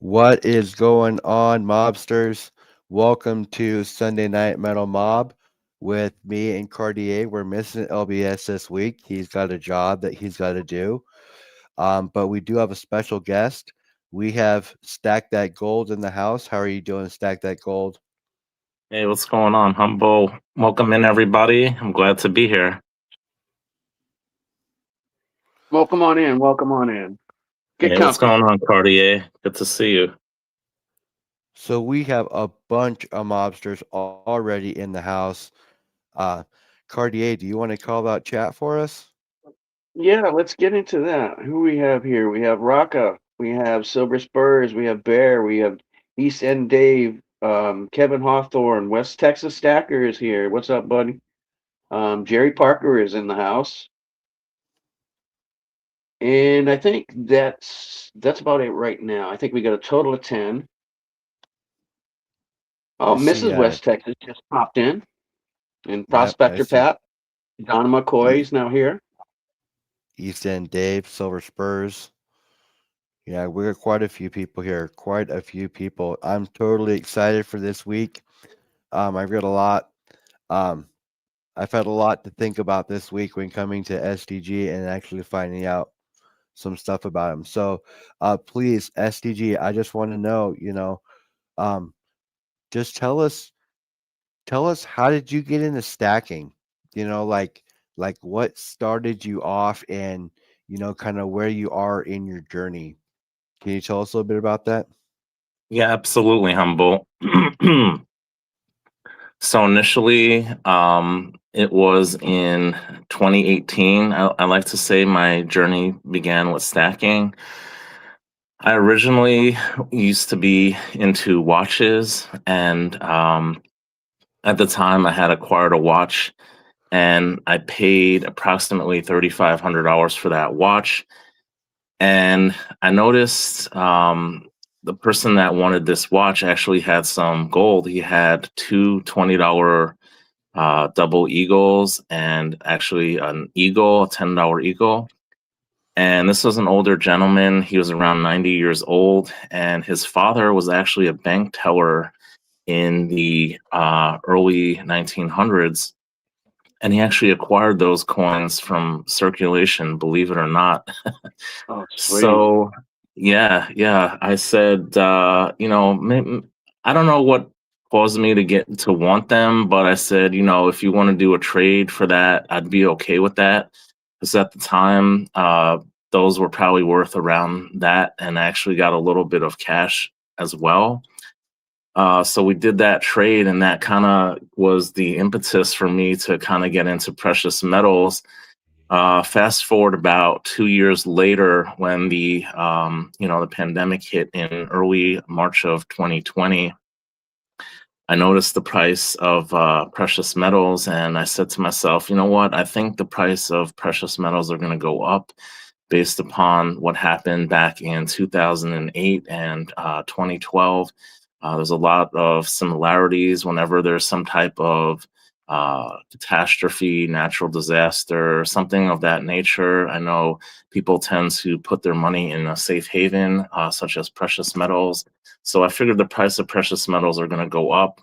What is going on, mobsters? Welcome to Sunday Night Metal Mob with me and Cartier. We're missing LBS this week. He's got a job that he's got to do. But we do have a special guest. We have Stack That Gold in the house. How are you doing, Stack That Gold? Hey, what's going on? Humble. Welcome in, everybody. I'm glad to be here. Welcome on in. Welcome on in. Get Hey, what's comfy. going on, Cartier? Good to see you. So we have a bunch of mobsters already in the house. Uh, Cartier, do you want to call out chat for us? Yeah, let's get into that. Who we have here? We have Rocca. We have Silver Spurs. We have Bear. We have East End Dave. Kevin Hawthorne. West Texas Stacker is here. What's up, buddy? Jerry Parker is in the house. And I think that's about it right now. I think we got a total of 10. Oh, I see. Mrs. West Texas just popped in. And Yep, I Prospector see. Pat. Donna McCoy is now here. East End Dave, Silver Spurs. Yeah, we got quite a few people here. Quite a few people. I'm totally excited for this week. I've got a lot. Um, I've had a lot to think about this week when coming to SDG and actually finding out some stuff about them. So, please, SDG, I just want to know, um, just tell us how did you get into stacking? Like what started you off and kind of where you are in your journey. Can you tell us a little bit about that? Yeah, absolutely, Humble. So initially, it was in 2018. I like to say my journey began with stacking. I originally used to be into watches, and at the time, I had acquired a watch, and I paid approximately $3,500 for that watch. And I noticed the person that wanted this watch actually had some gold. He had two $20 double eagles and actually an eagle, a $10 eagle. And this was an older gentleman. He was around 90 years old, and his father was actually a bank teller in the early 1900s. And he actually acquired those coins from circulation, believe it or not. Oh, sweet. So, yeah. I said, I don't know what caused me to get to want them, but I said, if you want to do a trade for that, I'd be okay with that. Because at the time, those were probably worth around that, and I actually got a little bit of cash as well. So we did that trade, and that kind of was the impetus for me to kind of get into precious metals. Fast forward about 2 years later, when the pandemic hit in early March of 2020, I noticed the price of precious metals, and I said to myself, you know what? I think the price of precious metals are going to go up based upon what happened back in 2008 and 2012. There's a lot of similarities whenever there's some type of catastrophe, natural disaster, something of that nature. I know people tend to put their money in a safe haven, such as precious metals. So I figured the price of precious metals are going to go up.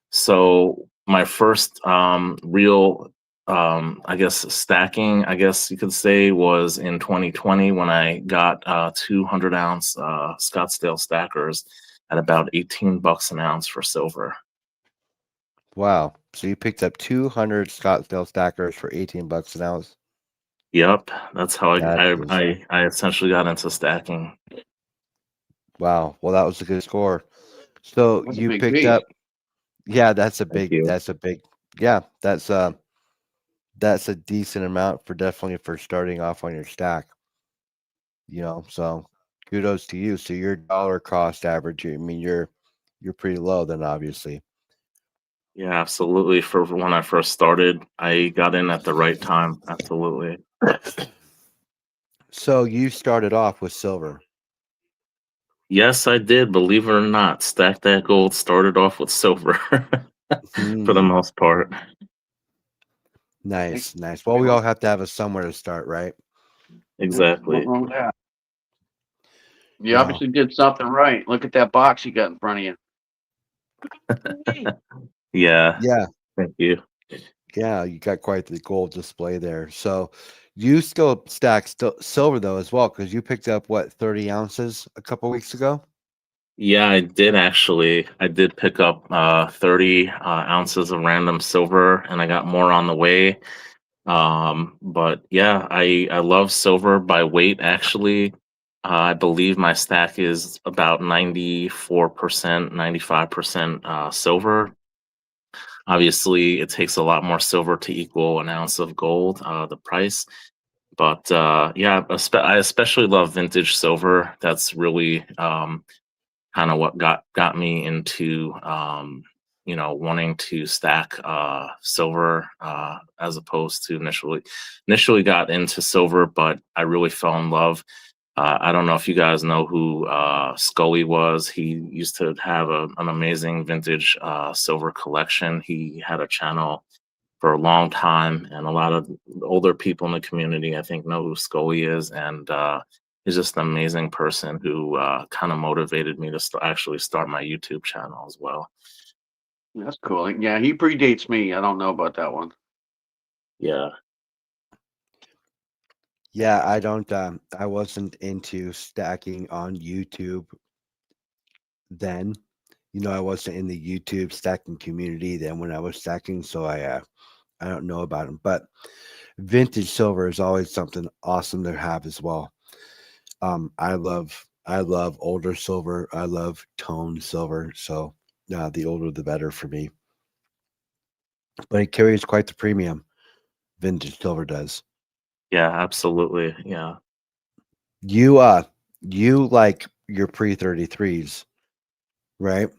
So my first real, I guess, stacking, I guess you could say, was in 2020 when I got 200-ounce Scottsdale stackers at about $18 an ounce for silver. Wow. So you picked up 200 Scottsdale stackers for 18 bucks an ounce. Yep, that's how That I, is I, I essentially got into stacking. wow. Well, that was a good score. So That's a you big picked piece. up, yeah, Thank you. yeah, that's a decent amount for definitely for starting off on your stack. So kudos to you. So your dollar cost average, I mean, you're pretty low then, obviously. Yeah, absolutely. For when I first started, I got in at the right time. Absolutely. So you started off with silver. Yes, I did. Believe it or not, Stack That Gold started off with silver for the Hmm. most part. Nice, nice. Well, we all have to have a somewhere to start, right? Yep. What Exactly. wrong with that? You Well, obviously did something right. Look at that box you got in front of you. Yeah, yeah, thank you. yeah, you got quite the gold display there. So you still stack silver though as well because you picked up what 30 ounces a couple weeks ago. Yeah, I did actually. I did pick up 30 ounces of random silver, and I got more on the way. But yeah, I love silver by weight actually. I believe my stack is about 94%, 95% silver. Obviously, it takes a lot more silver to equal an ounce of gold, the price. But yeah, I especially love vintage silver. That's really kind of what got me into wanting to stack silver as opposed to initially got into silver, but I really fell in love. I don't know if you guys know who Scully was. He used to have an amazing vintage silver collection. He had a channel for a long time, and a lot of older people in the community, I think, know who Scully is, and he's just an amazing person who kind of motivated me to actually start my YouTube channel as well. That's cool. Yeah, he predates me. I don't know about that one. Yeah, Yeah, I don't. I wasn't into stacking on YouTube then. You know, I wasn't in the YouTube stacking community then when I was stacking, so I don't know about them. But vintage silver is always something awesome to have as well. I love older silver. I love toned silver. So the older the better for me. But it carries quite the premium. Vintage silver does. yeah, absolutely. Yeah, You like your pre 33s, right?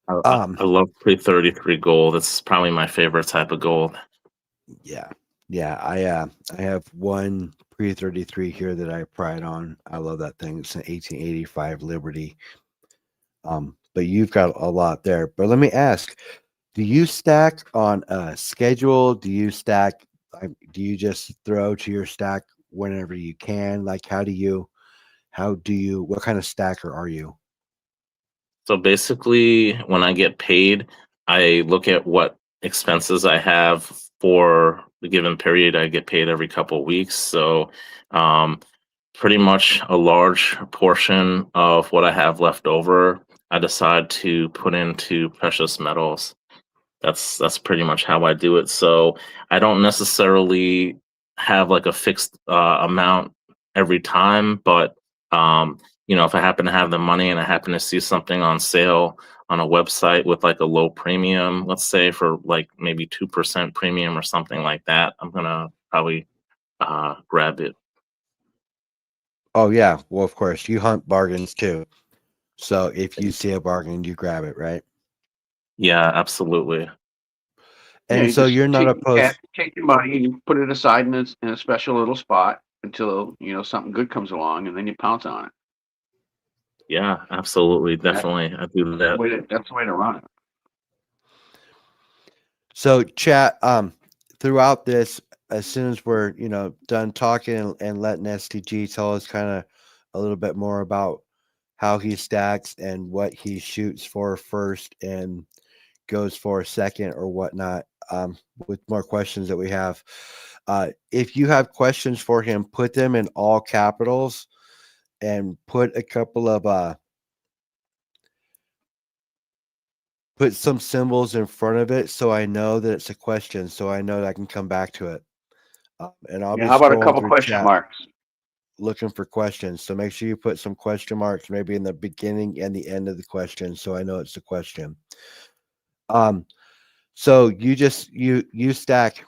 I Um, love pre-33 gold. It's probably my favorite type of gold. yeah. Yeah, I have one pre 33 here that I pride on. I love that thing. It's an 1885 Liberty. But you've got a lot there. But let me ask, do you stack on a schedule? Do you stack do you just throw to your stack whenever you can? Like how do you what kind of stacker are you? So basically, when I get paid, I look at what expenses I have for the given period. I get paid every couple of weeks. So, um, pretty much a large portion of what I have left over, I decide to put into precious metals. That's pretty much how I do it. So I don't necessarily have like a fixed amount every time, but if I happen to have the money and I happen to see something on sale on a website with like a low premium, let's say for like maybe 2% premium or something like that, I'm gonna probably grab it. Oh yeah, well of course you hunt bargains too. So if you see a bargain, you grab it, right? Yeah, absolutely. Yeah, And you so just you're not opposed. take your money and you put it aside in a special little spot until something good comes along, and then you pounce on it. Yeah, absolutely. That, Definitely. I do that. that's the way to run it. So chat, throughout this, as soon as we're, done talking and letting STG tell us kind of a little bit more about how he stacks and what he shoots for first and goes for second or whatnot, with more questions that we have. If you have questions for him, put them in all capitals and put a couple of put some symbols in front of it so I know that it's a question, so I know that I can come back to it. And I'll Yeah, be how about a scrolling couple through question chat marks? looking for questions. So make sure you put some question marks maybe in the beginning and the end of the question so I know it's a question. Um, so you stack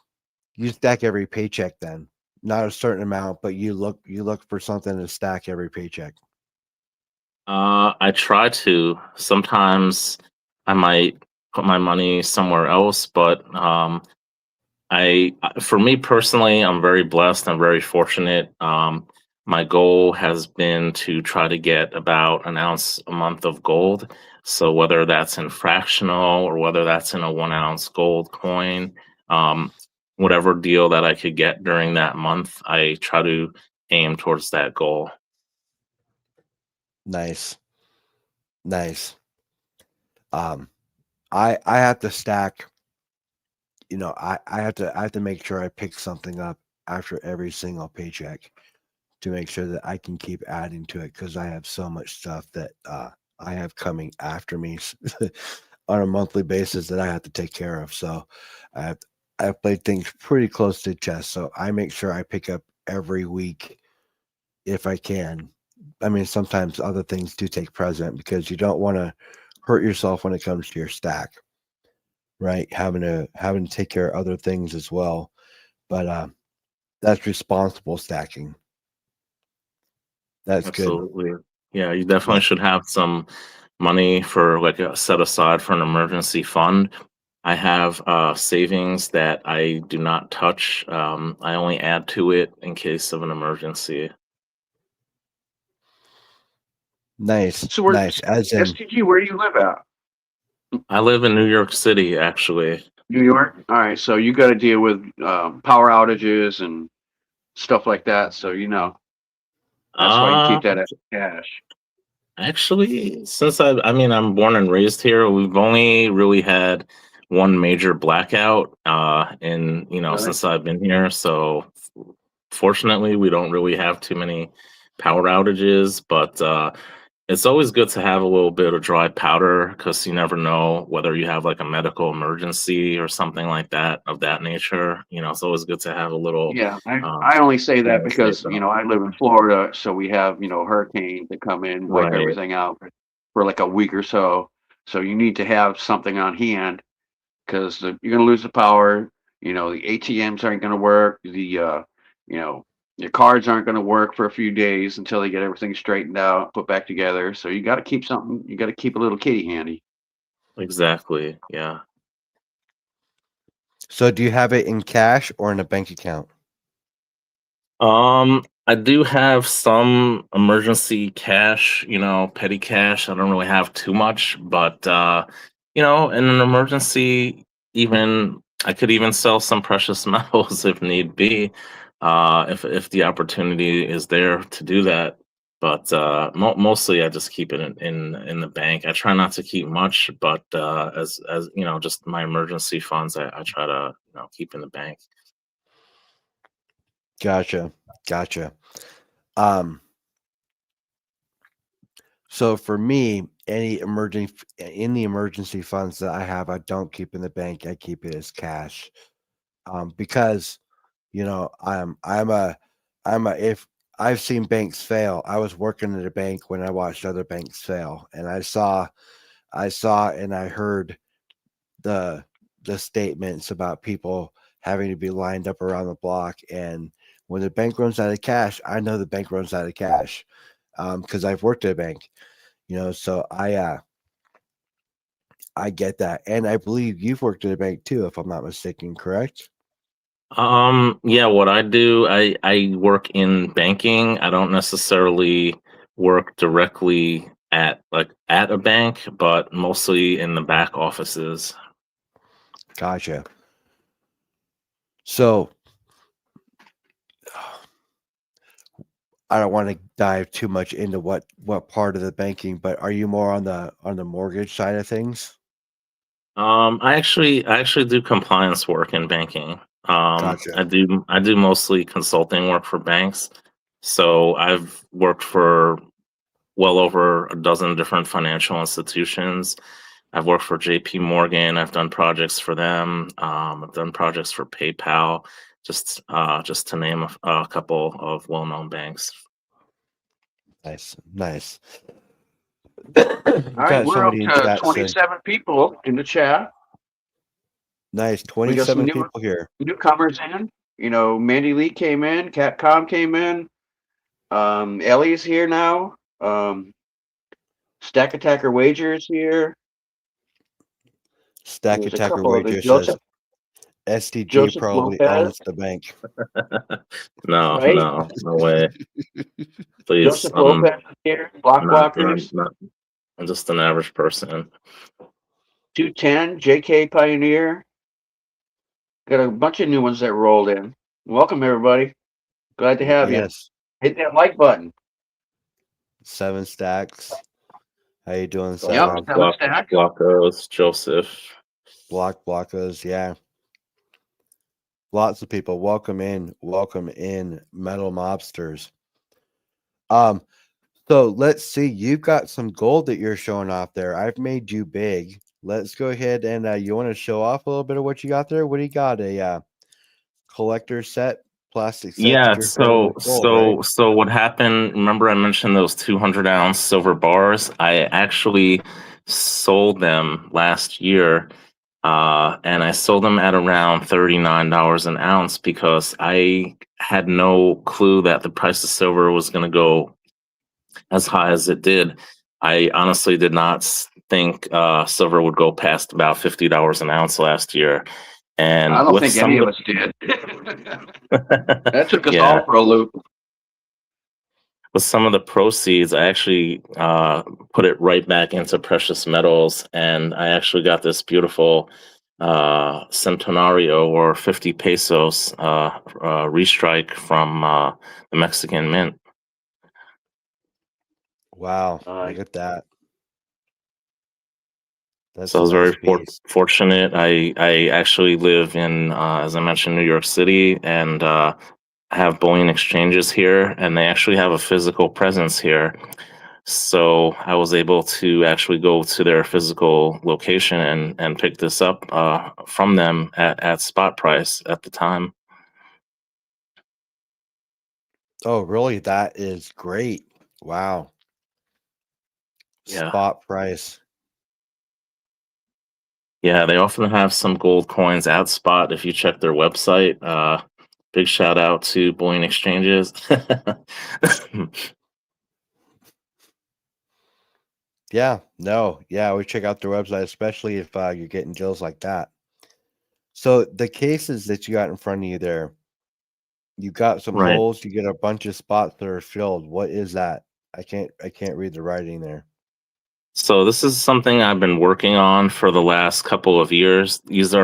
every paycheck then. Not a certain amount, but you look for something to stack every paycheck. I try to. Sometimes I might put my money somewhere else, but for me personally, I'm very blessed. I'm very fortunate. My goal has been to try to get about an ounce a month of gold. So whether that's in fractional or whether that's in a 1 ounce gold coin, um, whatever deal that I could get during that month, I try to aim towards that goal. Nice, nice. Um, I have to stack. I have to make sure I pick something up after every single paycheck to make sure that I can keep adding to it because I have so much stuff that I have coming after me on a monthly basis that I have to take care of. So I have I've played things pretty close to chest. So I make sure I pick up every week if I can. I mean, sometimes other things do take precedent because you don't want to hurt yourself when it comes to your stack, right? Having to take care of other things as well. But that's responsible stacking. That's good. Absolutely. Yeah, you Yeah. definitely should have some money for like a set aside for an emergency fund. I have savings that I do not touch. I only add to it in case of an emergency. Nice, So where nice. As in, STG, where do you live at? I live in New York City, actually. New York. All right, so you got to deal with power outages and stuff like that. So that's why you Uh, keep that as cash. Actually, since I mean, I'm born and raised here, we've only really had one major blackout, in, Really? since I've been here. So fortunately, we don't really have too many power outages, but it's always good to have a little bit of dry powder because you never know whether you have like a medical emergency or something like that of that nature. It's always good to have a little, Yeah, um, I only say that saved because up. I live in Florida, so we have hurricanes that come in, wipe Right, everything out for like a week or so. So you need to have something on hand because you're going to lose the power. The ATMs aren't going to work. You know, your cards aren't going to work for a few days until they get everything straightened out, put back together. So you got to keep something. You got to keep a little kitty handy. exactly. Yeah. so do you have it in cash or in a bank account? I do have some emergency cash, petty cash. I don't really have too much, but in an emergency, even I could even sell some precious metals if need be, if the opportunity is there to do that. But mostly, I just keep it in the bank. I try not to keep much, but as just my emergency funds, I try to keep in the bank. Gotcha, gotcha. Um, so for me, any emerging in the emergency funds that I have, I don't keep in the bank. I keep it as cash. Because I'm a if I've seen banks fail. I was working at a bank when I watched other banks fail, and I saw and I heard the the statements about people having to be lined up around the block. And when the bank runs out of cash, I know the bank runs out of cash because I've worked at a bank. So I get that, and I believe you've worked at a bank too, if I'm not mistaken. Correct? Yeah, what I do, I work in banking. I don't necessarily work directly at a bank, but mostly in the back offices. Gotcha. So I don't want to dive too much into what part of the banking, but are you more on the mortgage side of things? I actually do compliance work in banking. Gotcha. I do mostly consulting work for banks. So I've worked for well over a dozen different financial institutions. I've worked for JP Morgan. I've done projects for them. I've done projects for PayPal, just to name a couple of well-known banks. Nice, nice. All We've right, got we're up somebody in to chat saying, 27 people in the chat. nice, We got some 27 people here. newcomers in. Mandy Lee came in, Capcom came in. Ellie's here now. Stack Attacker Wagers here. Stack There's a Attacker couple of the Wager says SDG Joseph probably Lopez, owns the bank. No, right? no, no way. Please, Joseph Lopez is here. not, not, Blockwalkers, not. I'm just an average person. 210, JK Pioneer. Got a bunch of new ones that rolled in. Welcome everybody. Glad to have you. Yes. Hit that like button. 7 stacks. How you doing, Yep, 7? 7 stack. Blockos, Joseph. Blockos, yeah. Lots of people. Welcome in, metal mobsters. So let's see. You've got some gold that you're showing off there. I've made you big. Let's go ahead and you want to show off a little bit of what you got there? What do you got? A collector set, plastic set that Yeah, you're filling with gold, right? so what happened? Remember I mentioned those 200-ounce silver bars? I actually sold them last year, and I sold them at around $39 an ounce because I had no clue that the price of silver was going to go as high as it did. I honestly did not think silver would go past about $50 an ounce last year. And I don't with think any some of of us did. the That took us yeah, all for a loop. with some of the proceeds, I actually put it right back into precious metals, and I actually got this beautiful centenario or 50 pesos restrike from the Mexican Mint. Wow, Uh, look at that. So That's I a was very nice piece. fortunate. I actually live in, as I mentioned, New York City, and have bullion exchanges here, and they actually have a physical presence here. So I was able to actually go to their physical location and pick this up from them at spot price at the time. Oh, really? That is great. Wow. Yeah. Spot price. Yeah, they often have some gold coins at spot if you check their website. Big shout out to bullion exchanges. Yeah, no, yeah, we check out their website, especially if you're getting deals like that. So the cases that you got in front of you there, you got some Right. holes, you get a bunch of spots that are filled. What is that? I can't read the writing there. So this is something I've been working on for the last couple of years. These are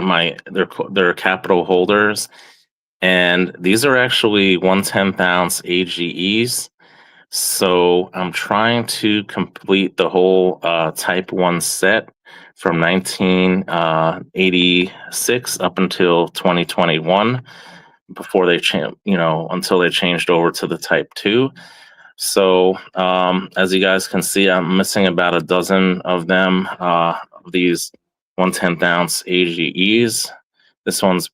they're capital holders, and these are actually 1/10 ounce AGEs. So I'm trying to complete the whole Type 1 set from 1986 up until 2021 before they until they changed over to the Type 2. So as you guys can see, I'm missing about a dozen of them, these 1/10 ounce AGEs. This one's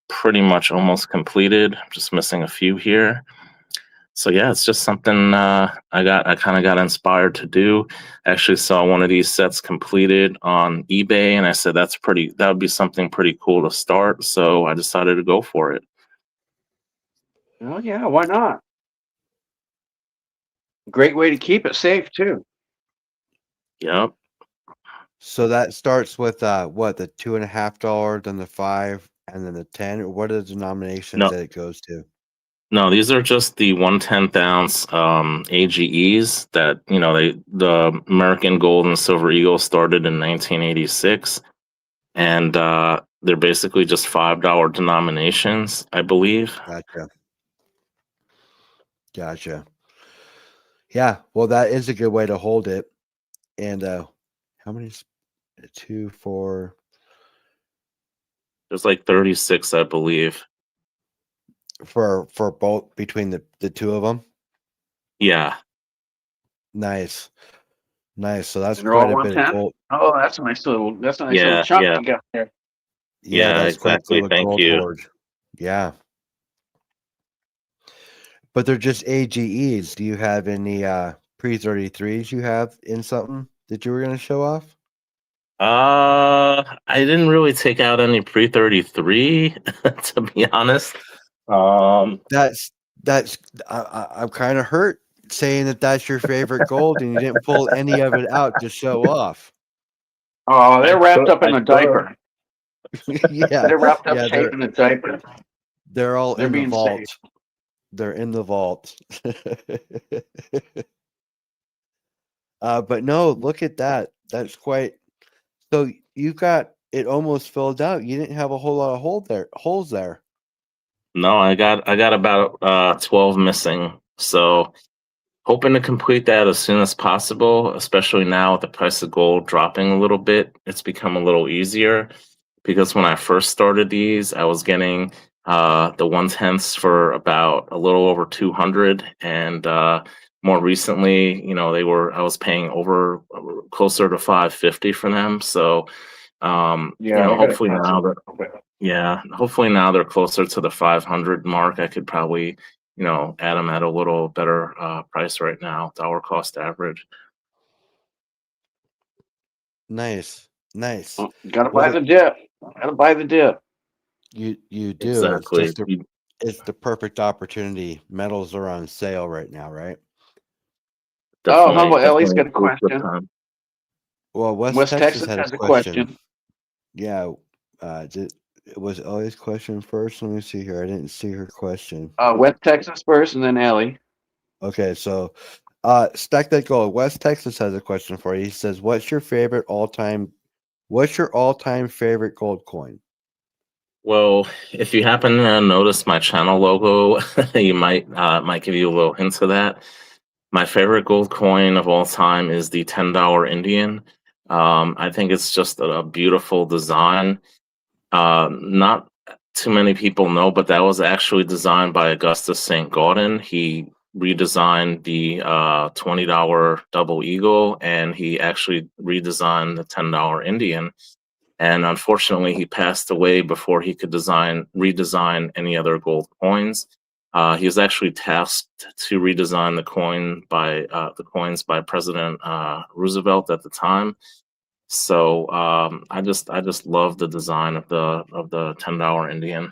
pretty much almost completed. I'm just missing a few here. So yeah, it's just something I kind of got inspired to do. I actually saw one of these sets completed on eBay, and I said that would be something pretty cool to start. So I decided to go for it. oh yeah, why not? Great way to keep it safe too. Yep. So that starts with what, the $2.50, then the 5, and then the 10. What are the denominations No, that it goes to? no, these are just the 1/10 ounce AGEs that the American Gold and Silver Eagle started in 1986, and they're basically just $5 denominations, I believe. Gotcha. Gotcha. Yeah, well, that is a good way to hold it. And how many? 2, 4. There's like 36, I believe. For both between the two of them. Yeah. Nice, nice. So that's And they're all quite a bit of 1/10. gold. Oh, that's a nice little Yeah, chunk yeah, you got there. Yeah, yeah, that's quite a exactly. little Thank gold you. hoard. Yeah, but they're just AGEs. Do you have any pre-33s you have in something that you were going to show off? I didn't really take out any pre-33, to be honest. That's that's I'm kind of hurt saying that that's your favorite gold and you didn't pull any of it out to show off. Oh, they're wrapped up in I a could. diaper. Yeah, They're wrapped up yeah, safe in a diaper. they're all They're in the being vault. safe. They're in the vault. But no, look at that. That's quite. So you got it almost filled out. You didn't have a whole lot of holes there. No, I got about 12 missing. So hoping to complete that as soon as possible, especially now with the price of gold dropping a little bit. It's become a little easier because when I first started these, I was getting the 1/10ths for about a little over 200, and more recently, I was paying over closer to 550 for them. So, Yeah, they got to hopefully cut some. hopefully now they're closer to the 500 mark. I could probably, add them at a little better price right now, dollar cost average. Nice, nice. Got to buy Well, the dip. Got to buy the dip. you do. It's Exactly. just it's the perfect opportunity. Metals are on sale right now, right? Oh, Definitely, Humble Ellie's definitely got a good question. time. Well, West West Texas Texas had a has a question. question. Yeah, it was Ellie's question first. Let me see here. I didn't see her question. West Texas first, and then Ellie. Okay, so Stack That Gold. West Texas has a question for you. He says, what's your all-time favorite gold coin?" Well, if you happen to notice my channel logo, you might give you a little hint to that. My favorite gold coin of all time is the $10 Indian. I think it's just a beautiful design. Not too many people know, but that was actually designed by Augustus St. Gaudens. He redesigned the $20 Double Eagle, and he actually redesigned the $10 Indian. And unfortunately, he passed away before he could redesign any other gold coins. He was actually tasked to redesign the coins by President Roosevelt at the time. So I just love the design of the $10 Indian.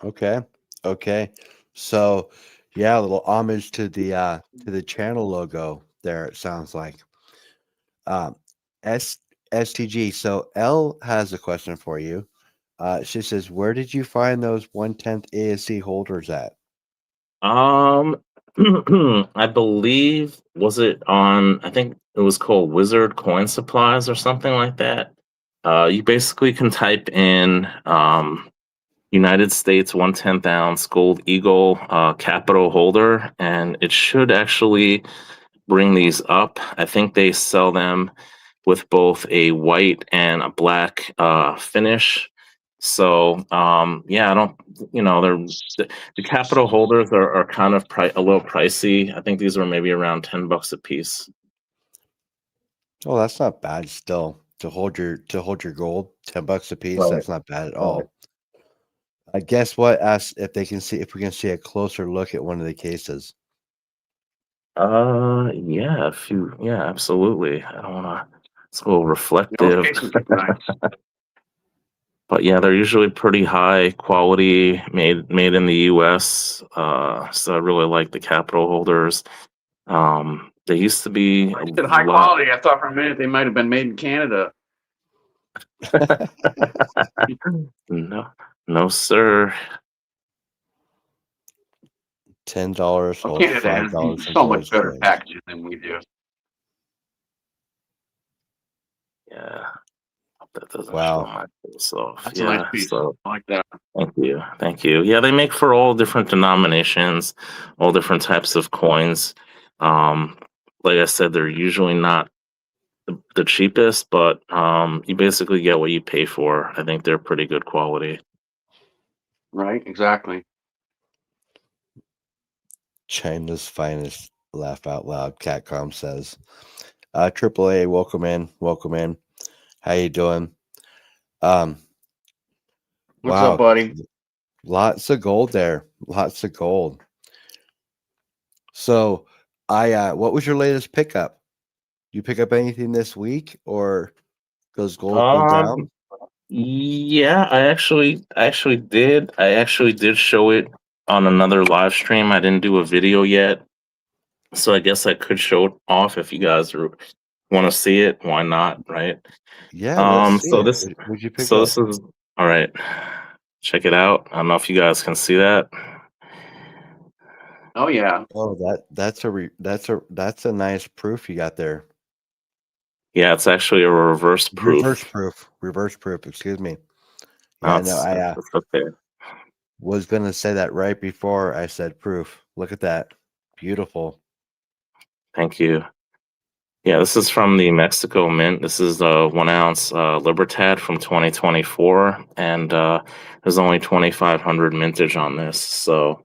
Okay. Okay. So, yeah, a little homage to the channel logo there, it sounds like. Um S STG. So L has a question for you. She says, "Where did you find those 1/10 ASC holders at?" Um, I believe I think it was called Wizard Coin Supplies or something like that. You basically can type in United States 1/10 ounce gold eagle capital holder, and it should actually bring these up. I think they sell them with both a white and a black finish. So yeah, I don't, the capital holders are kind of a little pricey. I think these are maybe around $10 a piece. Oh, that's not bad still. To hold your gold, $10 a piece, Right. that's not bad at Right. all. I guess what? Ask if we can see a closer look at one of the cases. Yeah, yeah, absolutely. I don't wanna, it's a little Those reflective. cases look nice. But yeah, they're usually pretty high quality, made in the US. So I really like the capital holders. They used to be When a you said high lot. quality, I thought for a minute they might have been made in Canada. No, no, sir. $10 Well, holds Canada has $5 in so much gold better coins. packaging than we do. Yeah, hope that doesn't show Wow. my face off. That's a nice Yeah, piece. so I like that. thank you, thank you. Yeah, they make for all different denominations, all different types of coins. Um, like I said, they're usually not the cheapest, but you basically get what you pay for. I think they're pretty good quality. Right? Exactly. China's finest. Laugh out loud. Catcom says. AAA, welcome in. Welcome in. How you doing? Um, What's up, wow. buddy? Lots of gold there. Lots of gold. So what was your latest pickup? You pick up anything this week, or because gold's been down? Um, yeah, I actually did. I actually did show it on another live stream. I didn't do a video yet, so I guess I could show it off if you guys want to see it. Why not, right? Yeah, let's see So it. this, What'd you pick so up? this is all right. Check it out. I don't know if you guys can see that. Oh yeah. Oh, that's a nice proof you got there. Yeah, it's actually a reverse Reverse proof. proof. Reverse proof. Excuse me. No, Yeah, no, I it's okay. was gonna say that right before I said proof. Look at that. Beautiful. Thank you. Yeah, this is from the Mexico Mint. This is the 1 ounce Libertad from 2024, and there's only 2,500 mintage on this. So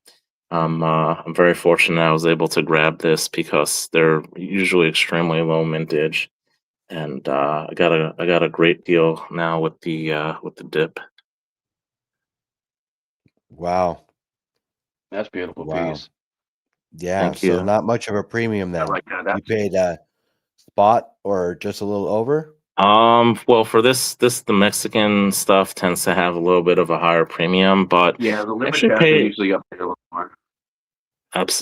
I'm very fortunate I was able to grab this because they're usually extremely low mintage, and I got a great deal now with the dip. Wow. That's a beautiful Wow. piece. Yeah. Thank So you. not much of a premium I then. like that. You paid spot or just a little over? Well, for the Mexican stuff tends to have a little bit of a higher premium, but Yeah, the I actually Libertads are paid. usually up there a little more.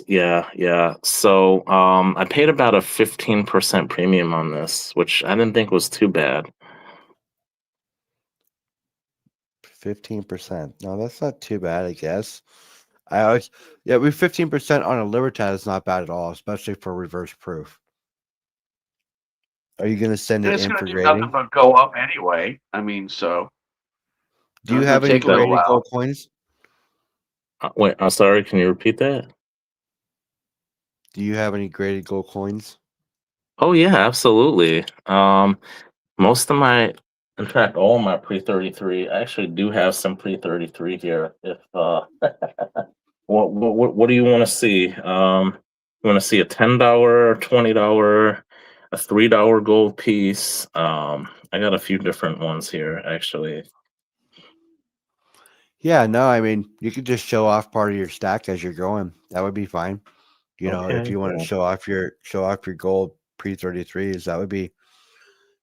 Yeah, yeah. So, I paid about a 15% premium on this, which I didn't think was too bad. 15%. No, that's not too bad, I guess. I always, yeah, we 15% on a Libertad is not bad at all, especially for reverse proof. Are you going to send And it it's in going for to do nothing grading? but go up anyway. I mean, so Do you it's going have to any take a That little graded while. gold coins? Wait, I'm sorry. Can you repeat that? Do you have any graded gold coins? Oh yeah, absolutely. Most of my, in fact, all of my pre 33. I actually do have some pre 33 here. If what do you want to see? You want to see a $10, $20, a $3 gold piece? I got a few different ones here actually. Yeah, no, I mean, you could just show off part of your stack as you're going. That would be fine. You know, if Okay, you want to yeah. show off your gold pre 33s, that would be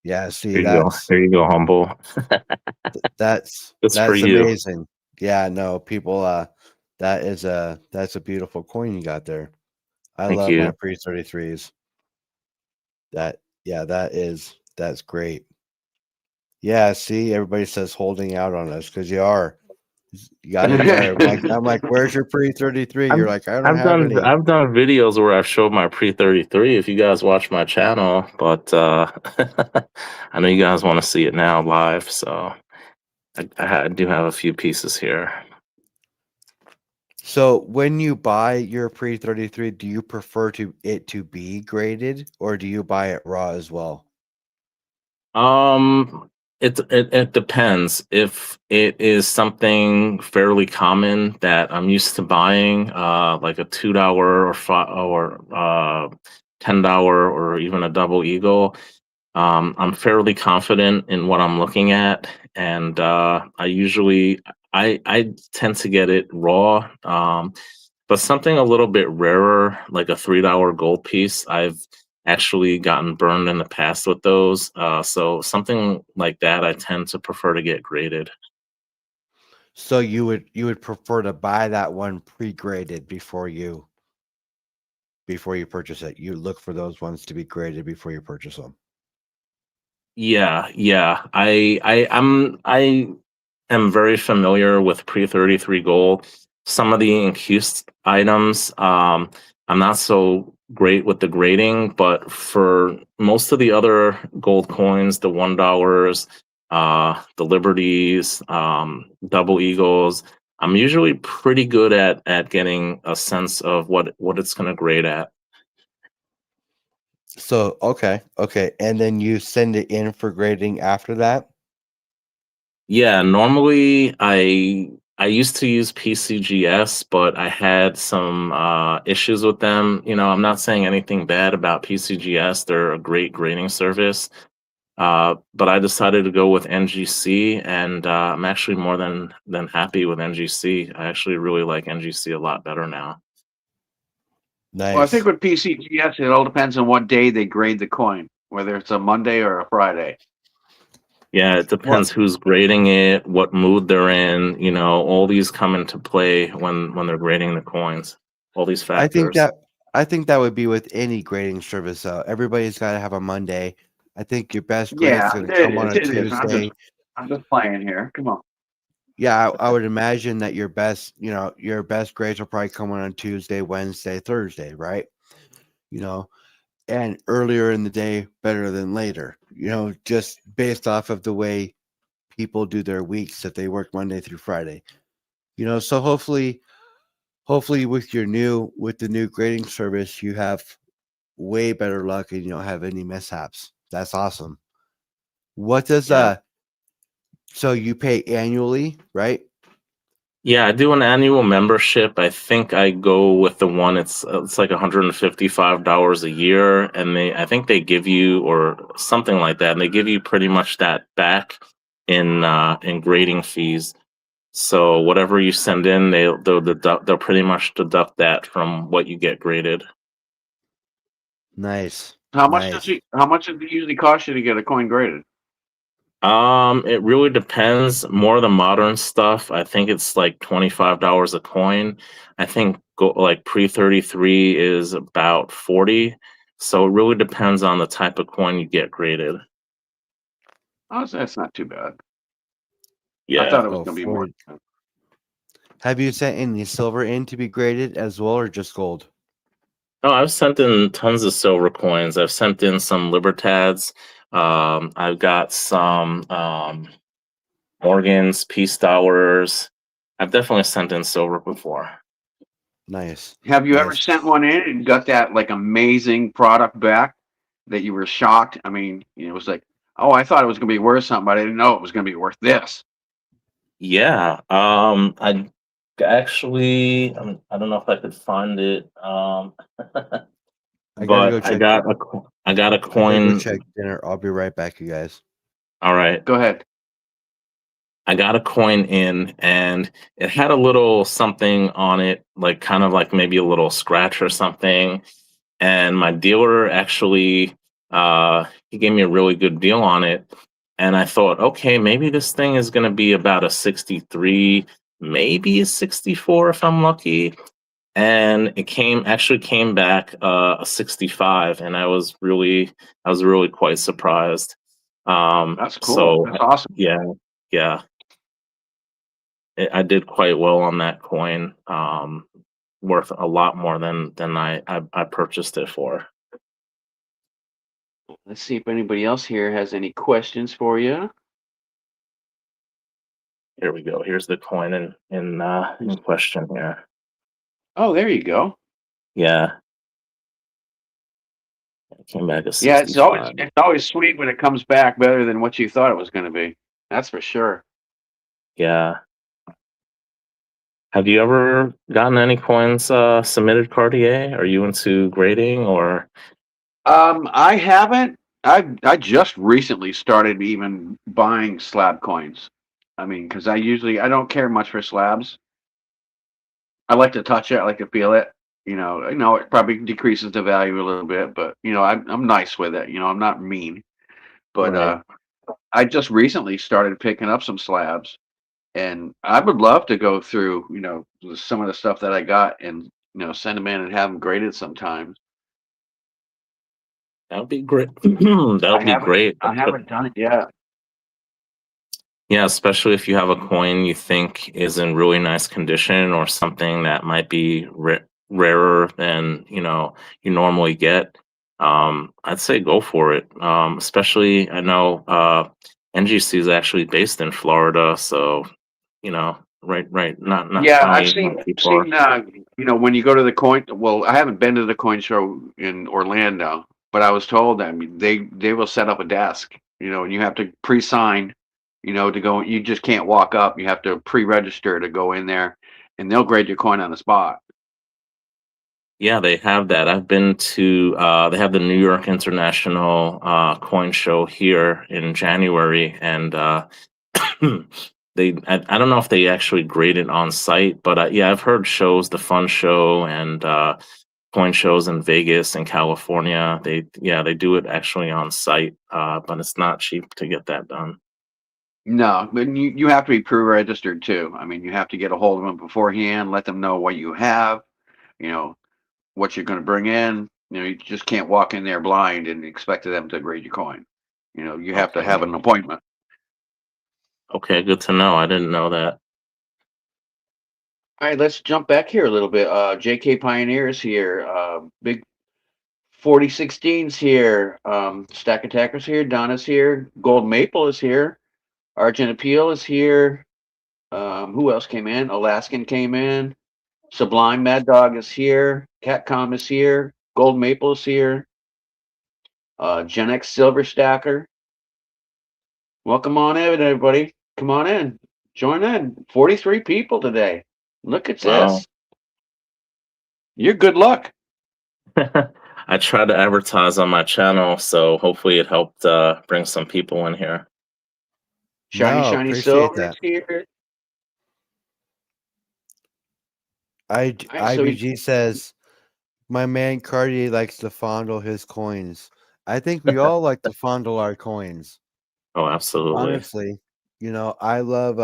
yeah, see, Here you go. that's Here you go, humble. that's It's for that's you. amazing. Yeah, no, people that's a beautiful coin you got there. I Thank love my you. pre 33s. That yeah, that's great. Yeah, see, everybody says holding out on us because you are. You got it there. I'm like, where's your pre 33? I've You're like, I don't have any. I've done videos where I've showed my pre 33 if you guys watch my channel, but I know you guys want to see it now live, so I do have a few pieces here. So when you buy your pre 33, do you prefer it to be graded or do you buy it raw as well? Um, it depends. If it is something fairly common that I'm used to buying, like a $2 or $10 or even a double eagle, I'm fairly confident in what I'm looking at, and I tend to get it raw. But something a little bit rarer, like a $3 gold piece, I've actually gotten burned in the past with those. So something like that, I tend to prefer to get graded. So you would prefer to buy that one pre-graded before you purchase it. You look for those ones to be graded before you purchase them. Yeah, yeah. I am very familiar with pre 33 gold. Some of the incused items, I'm not so great with the grading, but for most of the other gold coins, the $1, the Liberties, double eagles, I'm usually pretty good at getting a sense of what it's gonna grade at. So okay, and then you send it in for grading after that. Yeah, normally I used to use PCGS, but I had some issues with them. You know, I'm not saying anything bad about PCGS. They're a great grading service. But I decided to go with NGC, and I'm actually more than happy with NGC. I actually really like NGC a lot better now. Well, I think Nice. with PCGS, it all depends on what day they grade the coin, whether it's a Monday or a Friday. Yeah, it Well, depends who's grading it, what mood they're in. You know, all these come into play when they're grading the coins. All these I think factors. that I think that would be with any grading service. Everybody's got to have a Monday. I think your best grade's Yeah, going to it come is. on a It is. Tuesday. I'm just playing here. Come on. Yeah, I would imagine that your best grades will probably come on Tuesday, Wednesday, Thursday, right? You know, and earlier in the day better than later. Just based off of the way people do their weeks if they work Monday through Friday. So hopefully hopefully with the new grading service, you have way better luck and you don't have any mishaps. That's awesome. What does Yeah. so you pay annually, right? Yeah, I do an annual membership. I think I go with the one. It's like $155 a year, and I think they give you or something like that, and they give you pretty much that back in grading fees. So whatever you send in, they'll pretty much deduct that from what you get graded. Nice. Nice. How much does it usually cost you to get a coin graded? It really depends. More of the modern stuff, I think it's like $25 a coin. I think like pre-33 is about 40. So it really depends on the type of coin you get graded. Oh, so that's not too bad. I thought Yeah. it was Oh, going to be more. 40. Have you sent any silver in to be graded as well, or just gold? No, I've sent in tons of silver coins. I've sent in some Libertads. I've got some Morgans, peace dollars. I've definitely sent in silver before. Nice. Have you ever Nice. sent one in and got that like amazing product back that you were shocked? I mean, it was like, oh, I thought it was going to be worth something, but I didn't know it was going to be worth this. Yeah, I actually, I don't know if I could find it, I gotta go but check. I got a I gotta go coin. check dinner. I'll be right back, you guys. All right, Go ahead. I got a coin in, and it had a little something on it, like kind of like maybe a little scratch or something. And my dealer actually, he gave me a really good deal on it. And I thought, okay, maybe this thing is going to be about a 63, maybe a 64 if I'm lucky. And it came back a 65, and I was really quite surprised. That's cool. So That's awesome. yeah, yeah, I did quite well on that coin. Worth a lot more than I purchased it for. Let's see if anybody else here has any questions for you. Here we go. Here's the coin in question here. Oh, there you go. Yeah, it came back at Yeah, 65. it's always sweet when it comes back better than what you thought it was going to be. That's for sure. Yeah. Have you ever gotten any coins submitted Cartier? Are you into grading or? I haven't. I just recently started even buying slab coins. I mean, because I don't care much for slabs. I like to touch it. I like to feel it. It probably decreases the value a little bit, but I'm nice with it. I'm not mean. But Right. I just recently started picking up some slabs, and I would love to go through, some of the stuff that I got and send them in and have them graded sometimes. That would be great. That would be great. I haven't done it yet. Yeah, especially if you have a coin you think is in really nice condition or something that might be rarer than you normally get. I'd say go for it. Especially I know NGC is actually based in Florida, so right, not Yeah, really not too far. when you go to the coin, well, I haven't been to the coin show in Orlando, but I was told, I mean, they will set up a desk, and you have to pre-sign, to go. You just can't walk up. You have to pre-register to go in there, and they'll grade your coin on the spot. Yeah, they have that. I've been to they have the New York International Coin Show here in January, and I don't know if they actually grade it on site, but yeah, I've heard shows, the Fun Show and coin shows in Vegas and California. They do it actually on site, but it's not cheap to get that done. No, but you have to be pre-registered too. I mean, you have to get a hold of them beforehand, let them know what you have, you know, what you're going to bring in. You just can't walk in there blind and expect them to grade your coin. You have to have Okay, an appointment. okay, good to know. I didn't know that. All right, let's jump back here a little bit. JK Pioneers here. Big 4016's here. Stack Attackers here. Donna's here. Gold Maple is here. Argent Appeal is here. Who else came in? Alaskan came in. Sublime Mad Dog is here. Catcom is here. Gold Maple is here. Gen X Silver Stacker. Welcome on in, everybody. Come on in. Join in. 43 people today. Look at Wow. this. You're good luck. I try to advertise on my channel, so hopefully it helped bring some people in here. Shiny, No, shiny appreciate silver is that. here. I All right, so IBG says my man Cartier likes to fondle his coins. I think we all like to fondle our coins. Oh, absolutely. Honestly, I love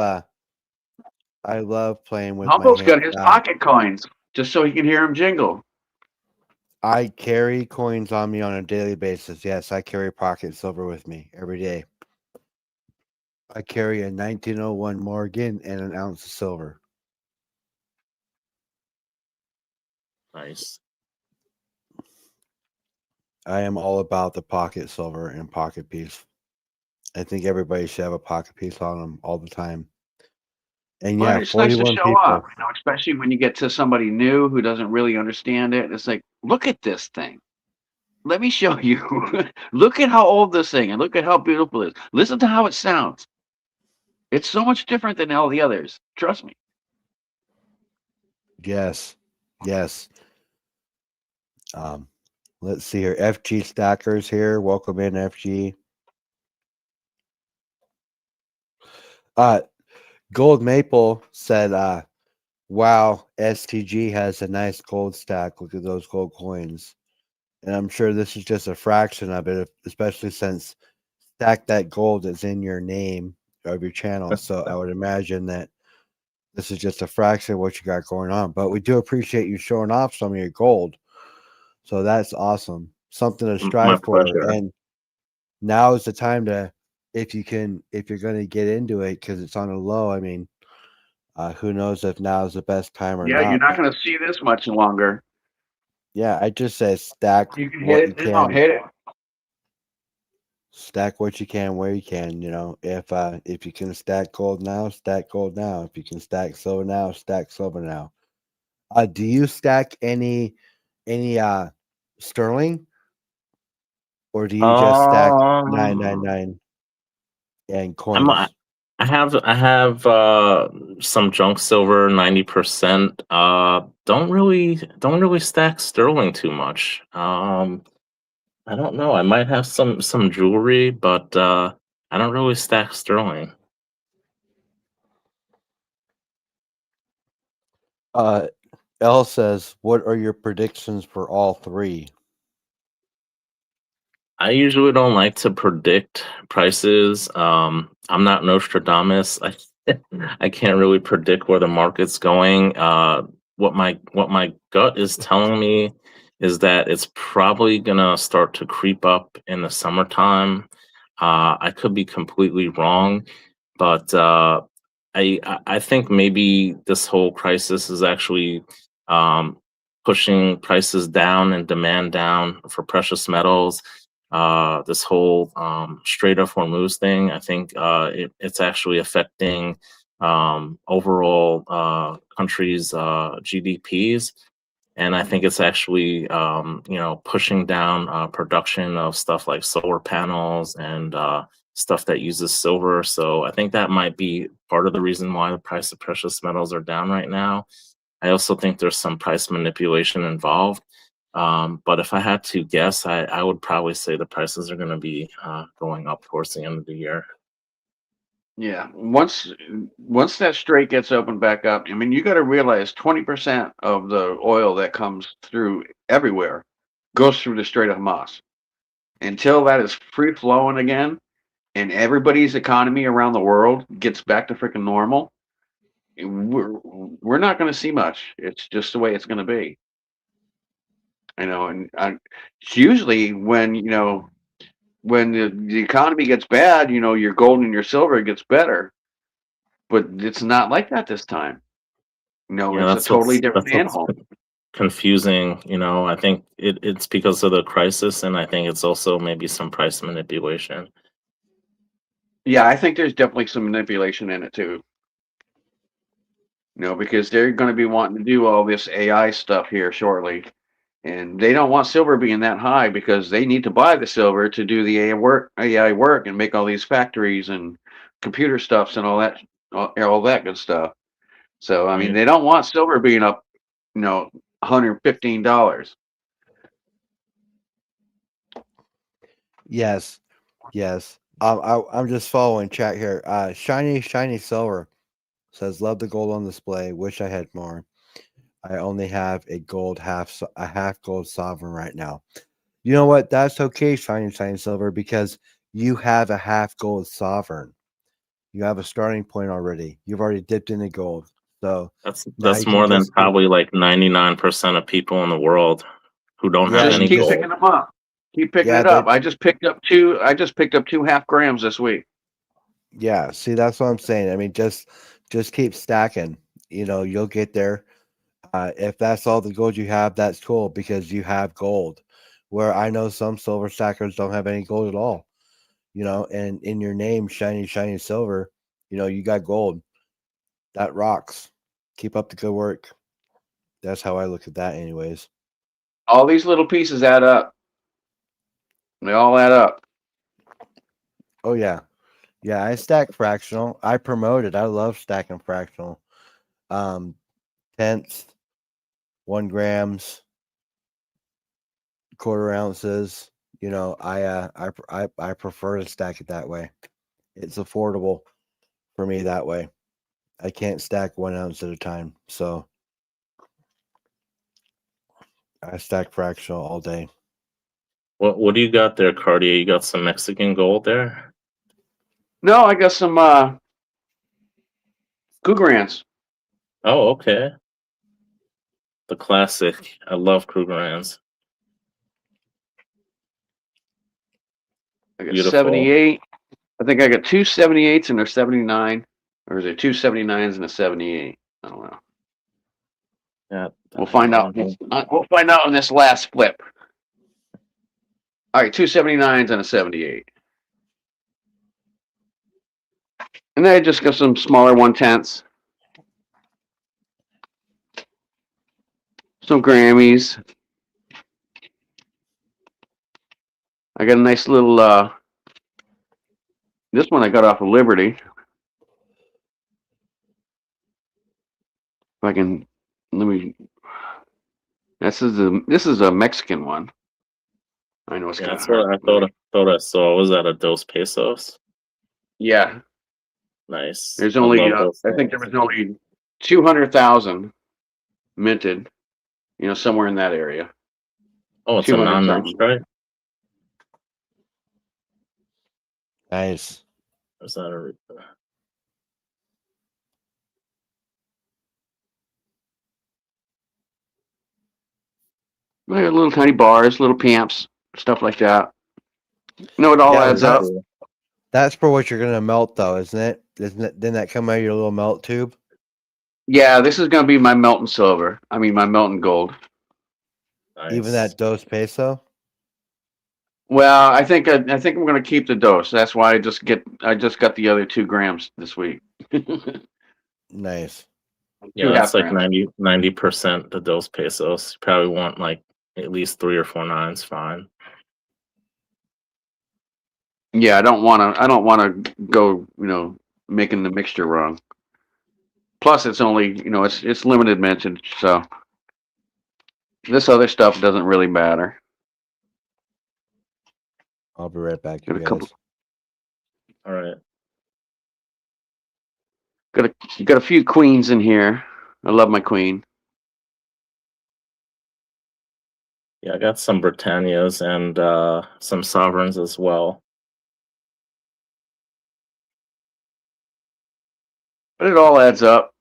playing with my Humble's hand. got his pocket coins just so he can hear them jingle. I carry coins on me on a daily basis. Yes, I carry pocket silver with me every day. I carry a 1901 Morgan and an ounce of silver. Nice. I am all about the pocket silver and pocket piece. I think everybody should have a pocket piece on them all the time. And Well, yeah, it's nice to 41 show off, people. especially when you get to somebody new who doesn't really understand it. It's like, look at this thing. Let me show you. Look at how old this thing and look at how beautiful it is. Listen to how it sounds. It's so much different than all the others. Trust me. Yes. Yes. Let's see here. FG Stackers here. Welcome in, FG. Gold Maple said, wow, STG has a nice gold stack. Look at those gold coins. And I'm sure this is just a fraction of it, especially since Stack That Gold is in your name of your channel. So I would imagine that this is just a fraction of what you got going on. But we do appreciate you showing off some of your gold. So that's awesome. Something to My strive for. pleasure. And now is the time to, if you're going to get into it because it's on a low, I mean, who knows if now is the best time or Yeah, you're not. not But going to see this much longer. yeah, I just say stack You can what hit you it now. can. Hit it. Stack what you can where you can. If you can stack gold now, stack gold now. If you can stack silver now, stack silver now. Do you stack any sterling, or do you just stack Um, 999 and I'm I coins? I have some junk silver, 90%. Don't really stack sterling too much. I don't know. I might have some jewelry, but I don't really stack sterling. Uh, L says, "What are your predictions for all three?" I usually don't like to predict prices. I'm not Nostradamus. I can't really predict where the market's going. What my gut is telling me is that it's probably gonna start to creep up in the summertime. I could be completely wrong, but I think maybe this whole crisis is actually um, pushing prices down and demand down for precious metals. This whole Strait of Hormuz thing, I think it's actually affecting overall countries' GDPs, and I think it's actually pushing down production of stuff like solar panels and stuff that uses silver. So I think that might be part of the reason why the price of precious metals are down right now. I also think there's some price manipulation involved. But if I had to guess, I would probably say the prices are going to be going up towards the end of the year. Yeah. Once that strait gets opened back up, I mean, you got to realize 20% of the oil that comes through everywhere goes through the Strait of Hamas. Until that is free flowing again, and everybody's economy around the world gets back to freaking normal, we're not going to see much. It's just the way it's going to be. And it's usually when the economy gets bad, your gold and your silver gets better, but it's not like that this time. Yeah, It's a totally different that's what's animal. confusing. I think it's because of the crisis, and I think it's also maybe some price manipulation. Yeah, I think there's definitely some manipulation in it too. because they're going to be wanting to do all this AI stuff here shortly. And they don't want silver being that high because they need to buy the silver to do the AI work and make all these factories and computer stuffs and all that good stuff. So I mean, Mm. they don't want silver being up, $115. Yes, yes. I'm just following chat here. Shiny silver says, "Love the gold on display. Wish I had more. I only have a half gold sovereign right now." You know what? That's okay, shiny silver, because you have a half gold sovereign. You have a starting point already. You've already dipped into gold, so now That's you can more than just keep. probably like 99% of people in the world who don't have Yeah, Just any you keep just gold. picking them up. Keep picking yeah it they up. I just picked up two. I just picked up 2.5 grams this week. yeah. See, that's what I'm saying. I mean, just keep stacking. You'll get there. If that's all the gold you have, that's cool because you have gold. Where I know some silver stackers don't have any gold at all. And in your name, shiny silver, you got gold. That rocks. Keep up the good work. That's how I look at that, anyways. All these little pieces add up. They all add up. Oh yeah, yeah. I stack fractional. I promote it. I love stacking fractional. Um, tenths, 1 grams, quarter ounces. I prefer to stack it that way. It's affordable for me that way. I can't stack 1 ounce at a time, so I stack fractional all day. What do you got there, Cartier? You got some Mexican gold there? No, I got some Cougarans. Oh, okay. The classic. I love Krugerrands. I got Beautiful. 78. I think I got two 78s and a 79, or is it two 79s and a 78? I don't know. Yeah. We'll find out. We'll find out on this last flip. All right, two 79s and a 78. And then I just got some smaller 1/10s, some Grammys. I got a nice little. This one I got off of Liberty. If I can, let me. This is a Mexican one. I know it's Yeah, kind of that's hard. what I thought I saw. Was that a Dos Pesos? Yeah, Nice. there's I only. love those I think there things. was only 200,000 minted. Somewhere in that area. Oh, it's a 200,000. non-mint strike? Nice. Or is that a I got little tiny bars, little pamps, stuff like that. It all Yeah, adds very up. cool. that's for what you're gonna melt, though, isn't it? Isn't it? Didn't that come out of your little melt tube? Yeah, this is gonna be my melting silver. I mean, my melting gold. Even Nice. that dos peso. Well, I think I'm gonna keep the dose. That's why I just got the other 2 grams this week. two Nice. Yeah, half that's like grams. 90% the Dos Pesos. You probably want like at least 3 or 4 nines, fine. Yeah, I don't wanna go, making the mixture wrong. Plus, it's only, it's limited mintage, so this other stuff doesn't really matter. I'll be right back, you Got a couple. guys. All right. Got a few queens in here. I love my queen. Yeah, I got some Britannias and some Sovereigns as well. But it all adds up.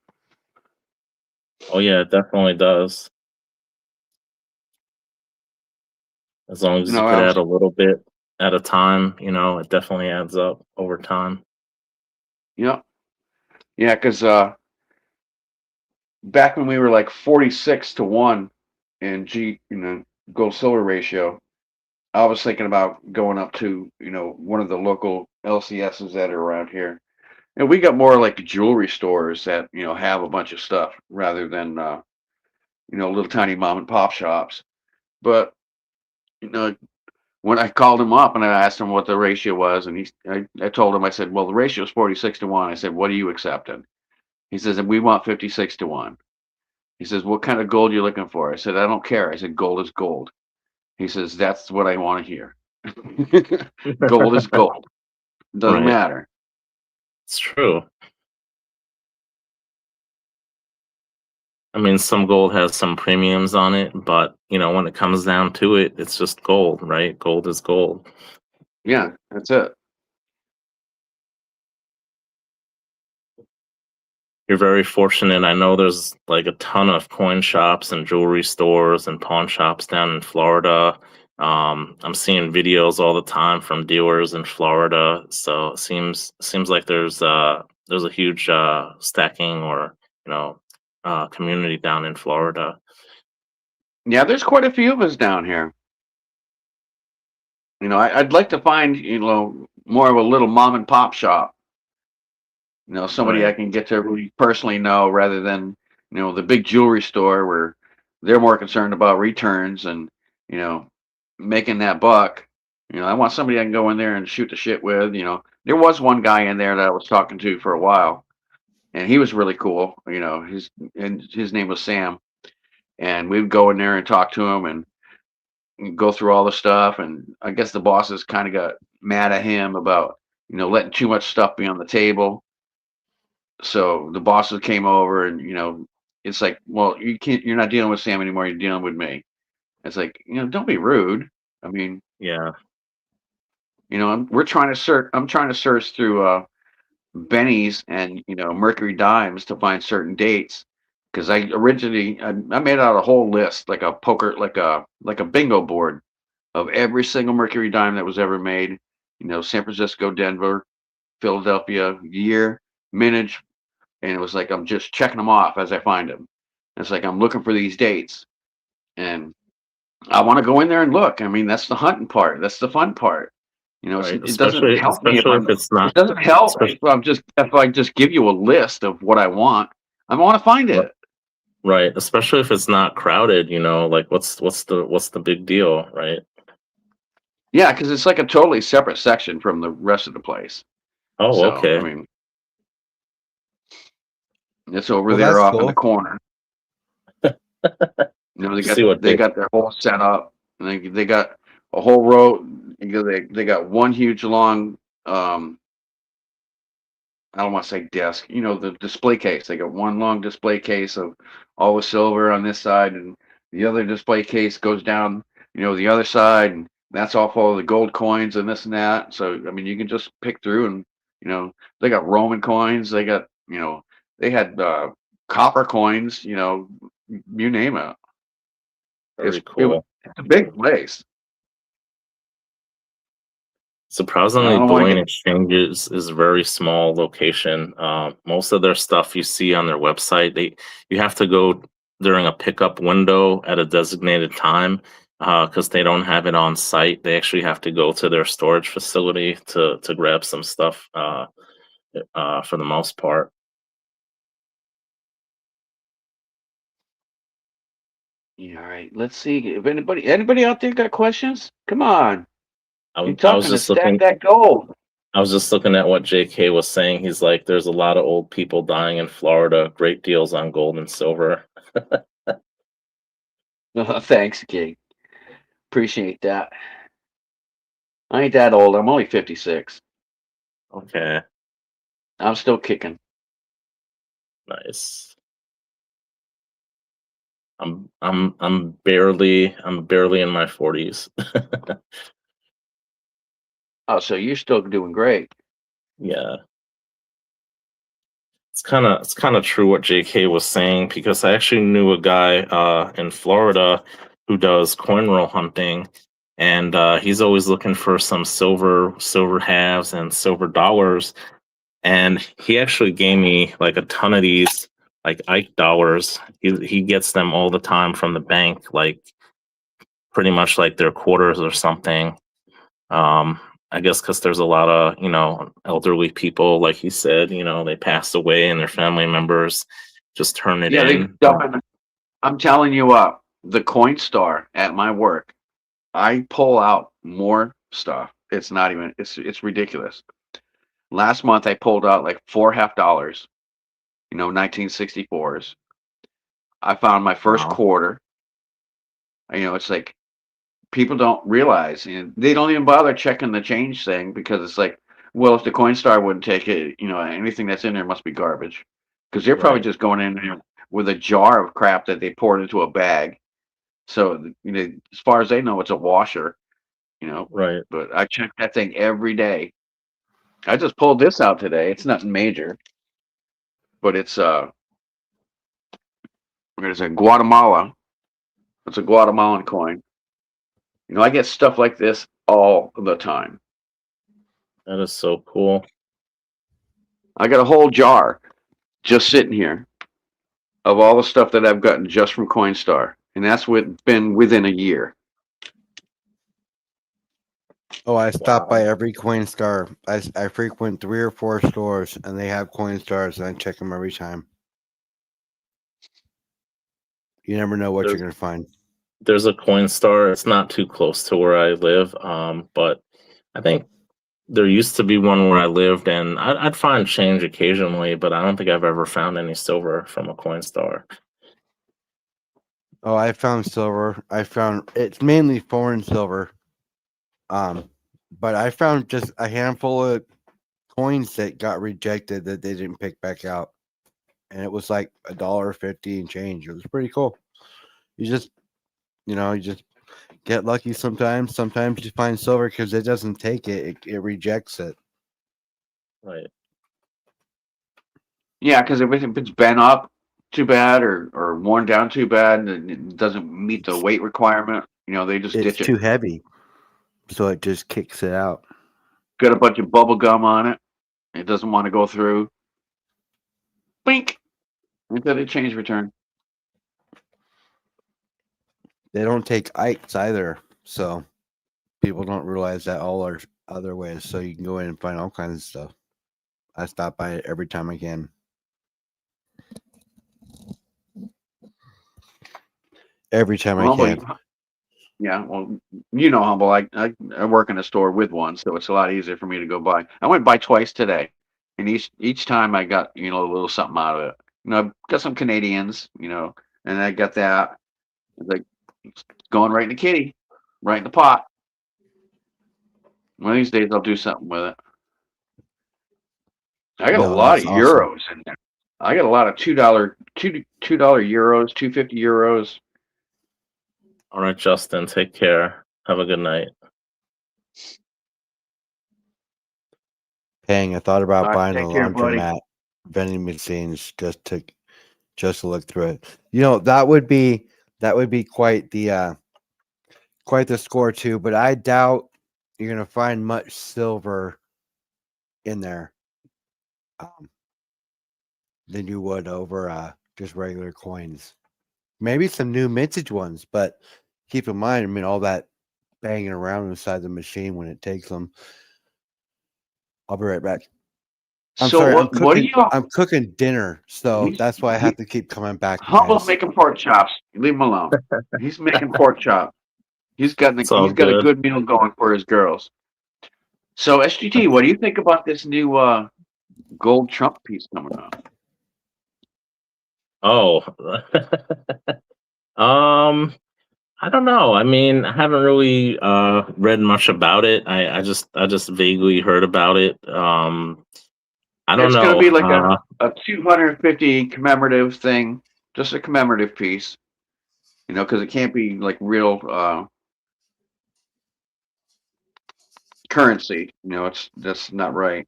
Oh yeah, it definitely does. As long as you I could was add a little bit at a time, it definitely adds up over time. Yeah, yeah, because back when we were like 46-1 in gold silver ratio, I was thinking about going up to one of the local LCSs that are around here And we got more like jewelry stores that have a bunch of stuff rather than little tiny mom and pop shops. But you know, when I called him up and I asked him what the ratio was, and I told him, I said, well, the ratio is 46-1. I said, what are you accepting? He says, we want 56-1. He says, what kind of gold you looking for? I said, I don't care. I said, gold is gold. He says, that's what I want to hear. Gold is gold. Doesn't Right. matter. It's true. I mean, some gold has some premiums on it, but when it comes down to it, it's just gold, right? Gold is gold. Yeah, that's it. You're very fortunate. I know there's like a ton of coin shops and jewelry stores and pawn shops down in Florida. I'm seeing videos all the time from dealers in Florida, so it seems like there's a huge stacking or community down in Florida. Yeah, there's quite a few of us down here. I'd like to find, more of a little mom and pop shop. Somebody I Right. can get to really personally know rather than, the big jewelry store where they're more concerned about returns and, you know, making that buck. I want somebody I can go in there and shoot the shit with. There was one guy in there that I was talking to for a while, and he was really cool. His name was Sam, and we would go in there and talk to him and go through all the stuff. And I guess the bosses kind of got mad at him about, letting too much stuff be on the table. So the bosses came over and, it's like, well, you're not dealing with Sam anymore. You're dealing with me. It's like, don't be rude. I mean, Yeah. I'm trying to search through, Benny's and, Mercury Dimes to find certain dates. Cause I made out a whole list, like a poker, like a bingo board of every single Mercury dime that was ever made. San Francisco, Denver, Philadelphia, year, mintage, and it was like I'm just checking them off as I find them. It's like I'm looking for these dates, and I want to go in there and look. I mean, that's the hunting part. That's the fun part. Right. It doesn't help me if Especially if I'm. it's It not. doesn't help Especially, if I just give you a list of what I want. I want to find it. right. Especially if it's not crowded. Like what's the big deal, right? Yeah, because it's like a totally separate section from the rest of the place. Oh, So I okay. mean, it's over Well, there that's off in the cool. corner. They got See what they. their whole setup, and they got a whole row. They got one huge long, I don't want to say desk, the display case. They got one long display case of all the silver on this side, and the other display case goes down, the other side, and that's all full of the gold coins and this and that. So I mean, you can just pick through, and they got Roman coins. They got, they had copper coins. You name it. Very It's cool. a big place. I Surprisingly, don't want to Bullion get. Exchange is a very small location. Most of their stuff you see on their website, you have to go during a pickup window at a designated time because they don't have it on site. They actually have to go to their storage facility to grab some stuff for the most part. Yeah, all right. Let's see if anybody out there got questions. Come on, you're I was talking to just stack looking. that gold. I was just looking at what JK was saying. He's like, "There's a lot of old people dying in Florida. Great deals on gold and silver." Thanks, King. Appreciate that. I ain't that old. I'm only 56. Okay, I'm still kicking. nice. I'm barely in my 40s. Oh, so you're still doing great. Yeah. It's kind of true what JK was saying because I actually knew a guy in Florida who does coin roll hunting, and he's always looking for some silver halves and silver dollars, and he actually gave me like a ton of these like Ike dollars. He gets them all the time from the bank, like pretty much like their quarters or something. Um, I guess because there's a lot of, elderly people, like you said, they passed away and their family members just turn it Yeah, they in. dump in. I'm telling you, the Coinstar at my work, I pull out more stuff. It's not even. It's ridiculous. Last month I pulled out like $4.50, 1964s. I found my first Wow. quarter. It's like people don't realize, they don't even bother checking the change thing because it's like, well, if the Coinstar wouldn't take it, anything that's in there must be garbage because they're probably Right. just going in there with a jar of crap that they poured into a bag. So, as far as they know, it's a washer, you know. Right. But I check that thing every day. I just pulled this out today. It's nothing major, but it's what is it, Guatemala. It's a Guatemalan coin. I get stuff like this all the time. That is so cool. I got a whole jar just sitting here of all the stuff that I've gotten just from Coinstar, and that's been within a year. Oh, I stop by Wow. every Coinstar. I frequent 3 or 4 stores, and they have Coinstars, and I check them every time. You never know what you're There's gonna find. there's a Coinstar. It's not too close to where I live, but I think there used to be one where I lived, and I'd find change occasionally, but I don't think I've ever found any silver from a Coinstar. Oh, I found silver. I found it's mainly foreign silver. But I found just a handful of coins that got rejected that they didn't pick back out, and it was like $1.50 and change. It was pretty cool. You just, you just get lucky sometimes. Sometimes you find silver because it doesn't take it; it rejects it. Right. Yeah, because if it's bent up too bad or worn down too bad and it doesn't meet the weight requirement, they just It's ditch it. too heavy, so it just kicks it out. Got a bunch of bubble gum on it. It doesn't want to go through. Bink. Into the change return. They don't take Ikes either, so people don't realize that all are other ways. So you can go in and find all kinds of stuff. I stop by it every time I can. Every time I Well, can. yeah, well, Humble. I work in a store with one, so it's a lot easier for me to go by. I went by twice today, and each time I got a little something out of it. I got some Canadians, and I got that. It's like it's going right in the kitty, right in the pot. One of these days I'll do something with it. I got a No, lot that's of awesome. euros in there. I got a lot of $2 euros, 250 euros. All right, Justin, take care. Have a good night. Paying, I thought All about right, buying a take care, buddy. laundromat vending machines just to look through it. That would be quite the score too, but I doubt you're gonna find much silver in there um, than you would over just regular coins. Maybe some new mintage ones, but keep in mind, I mean, all that banging around inside the machine when it takes them. I'll be right back. I'm So sorry, I'm what do cooking. you? I'm cooking dinner, so He's that's why I have he, to keep coming back, you Humble's guys. making pork chops. Leave him alone. He's making pork chops. It's all He's got a good. good meal going for his girls. So SGT, what do you think about this new gold Trump piece coming out? Oh, um, I don't know. I mean, I haven't really read much about it. I just vaguely heard about it. I don't It's going to know. be like a 250 commemorative thing, just a commemorative piece. Because it can't be like real currency. That's not right.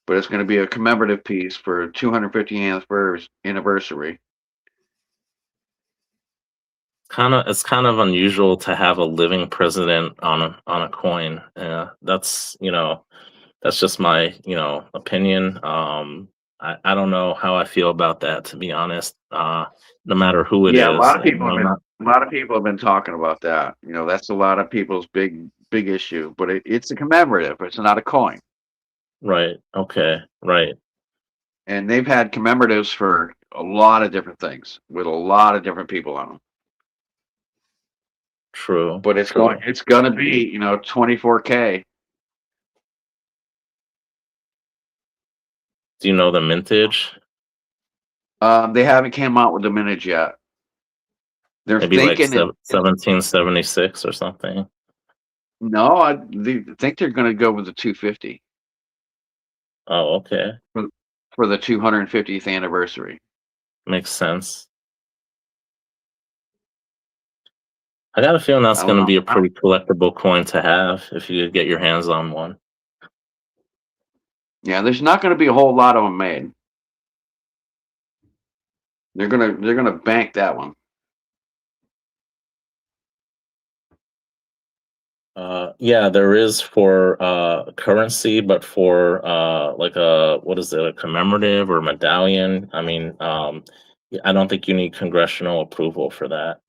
But it's going to be a commemorative piece for 250th anniversary. It's kind of unusual to have a living president on a coin. That's just my opinion. I don't know how I feel about that, to be honest. No matter who it Yeah, is, a lot of people have been talking about that. That's a lot of people's big big issue, but it's a commemorative. It's not a coin. Right. Okay. Right. And they've had commemoratives for a lot of different things with a lot of different people on them. True. But it's True. going to be 24K. Do you know the mintage? They haven't came out with the mintage yet. They're Maybe like thinking 1776 or something. no, they think they're going to go with the 250 Oh, okay. for the 250th anniversary. Makes sense. I got a feeling that's I don't going to know. be a pretty collectible coin to have if you could get your hands on one. Yeah, there's not going to be a whole lot of them made. They're gonna bank that one. Yeah, there is for currency, but for like a what is it, a commemorative or medallion? I mean, I don't think you need congressional approval for that.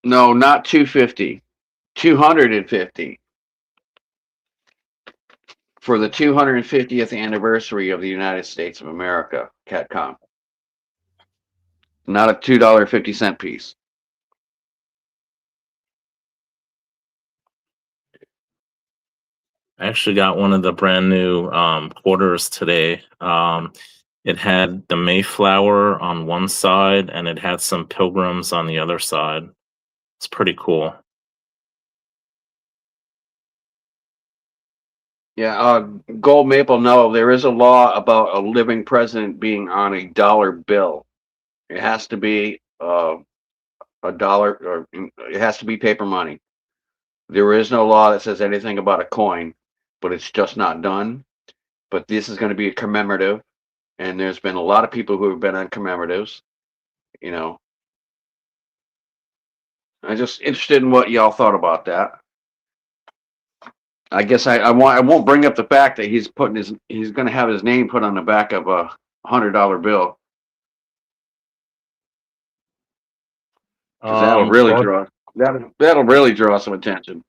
No, not 250. 250 for the 250th anniversary of the United States of America, Catcom. Not a $2.50 piece. I actually got one of the brand new quarters today. It had the Mayflower on one side and it had some pilgrims on the other side. It's pretty cool. Yeah, Gold Maple, no, there is a law about a living president being on a dollar bill. It has to be a dollar, or it has to be paper money. There is no law that says anything about a coin, but it's just not done. But this is going to be a commemorative, and there's been a lot of people who have been on commemoratives. You know, I'm just interested in what y'all thought about that. I guess I won't bring up the fact that he's going to have his name put on the back of a $100 bill, because Fraud, that'll really draw some attention.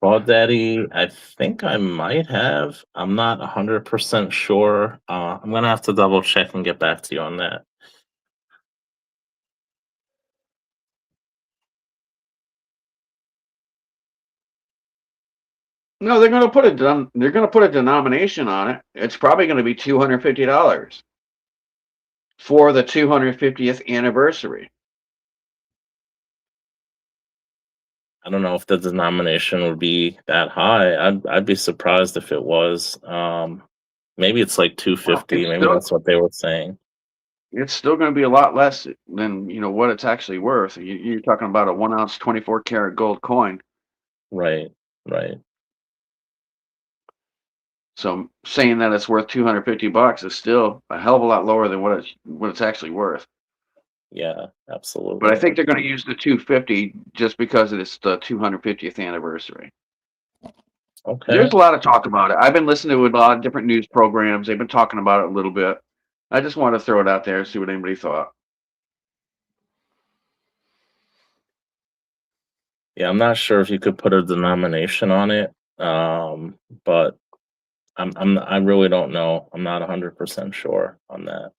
Fraud Daddy, I think I might have. I'm not 100% sure. I'm gonna have to double check and get back to you on that. No, they're going to put a denomination on it. It's probably going to be $250 for the 250th anniversary. I don't know if the denomination would be that high. I'd be surprised if it was. Maybe it's like Well, 250. Maybe that's what they were saying. it's still going to be a lot less than what it's actually worth. You're talking about a 1 ounce 24 karat gold coin. Right, right. So saying that it's worth $250 is still a hell of a lot lower than what it's actually worth. Yeah, But I absolutely. think they're going to use the 250 just because it's the 250th anniversary. Okay. There's a lot of talk about it. I've been listening to a lot of different news programs. They've been talking about it a little bit. I just wanted to throw it out there and see what anybody thought. Yeah, I'm not sure if you could put a denomination on it. But I really don't know. I'm not 100% sure on that.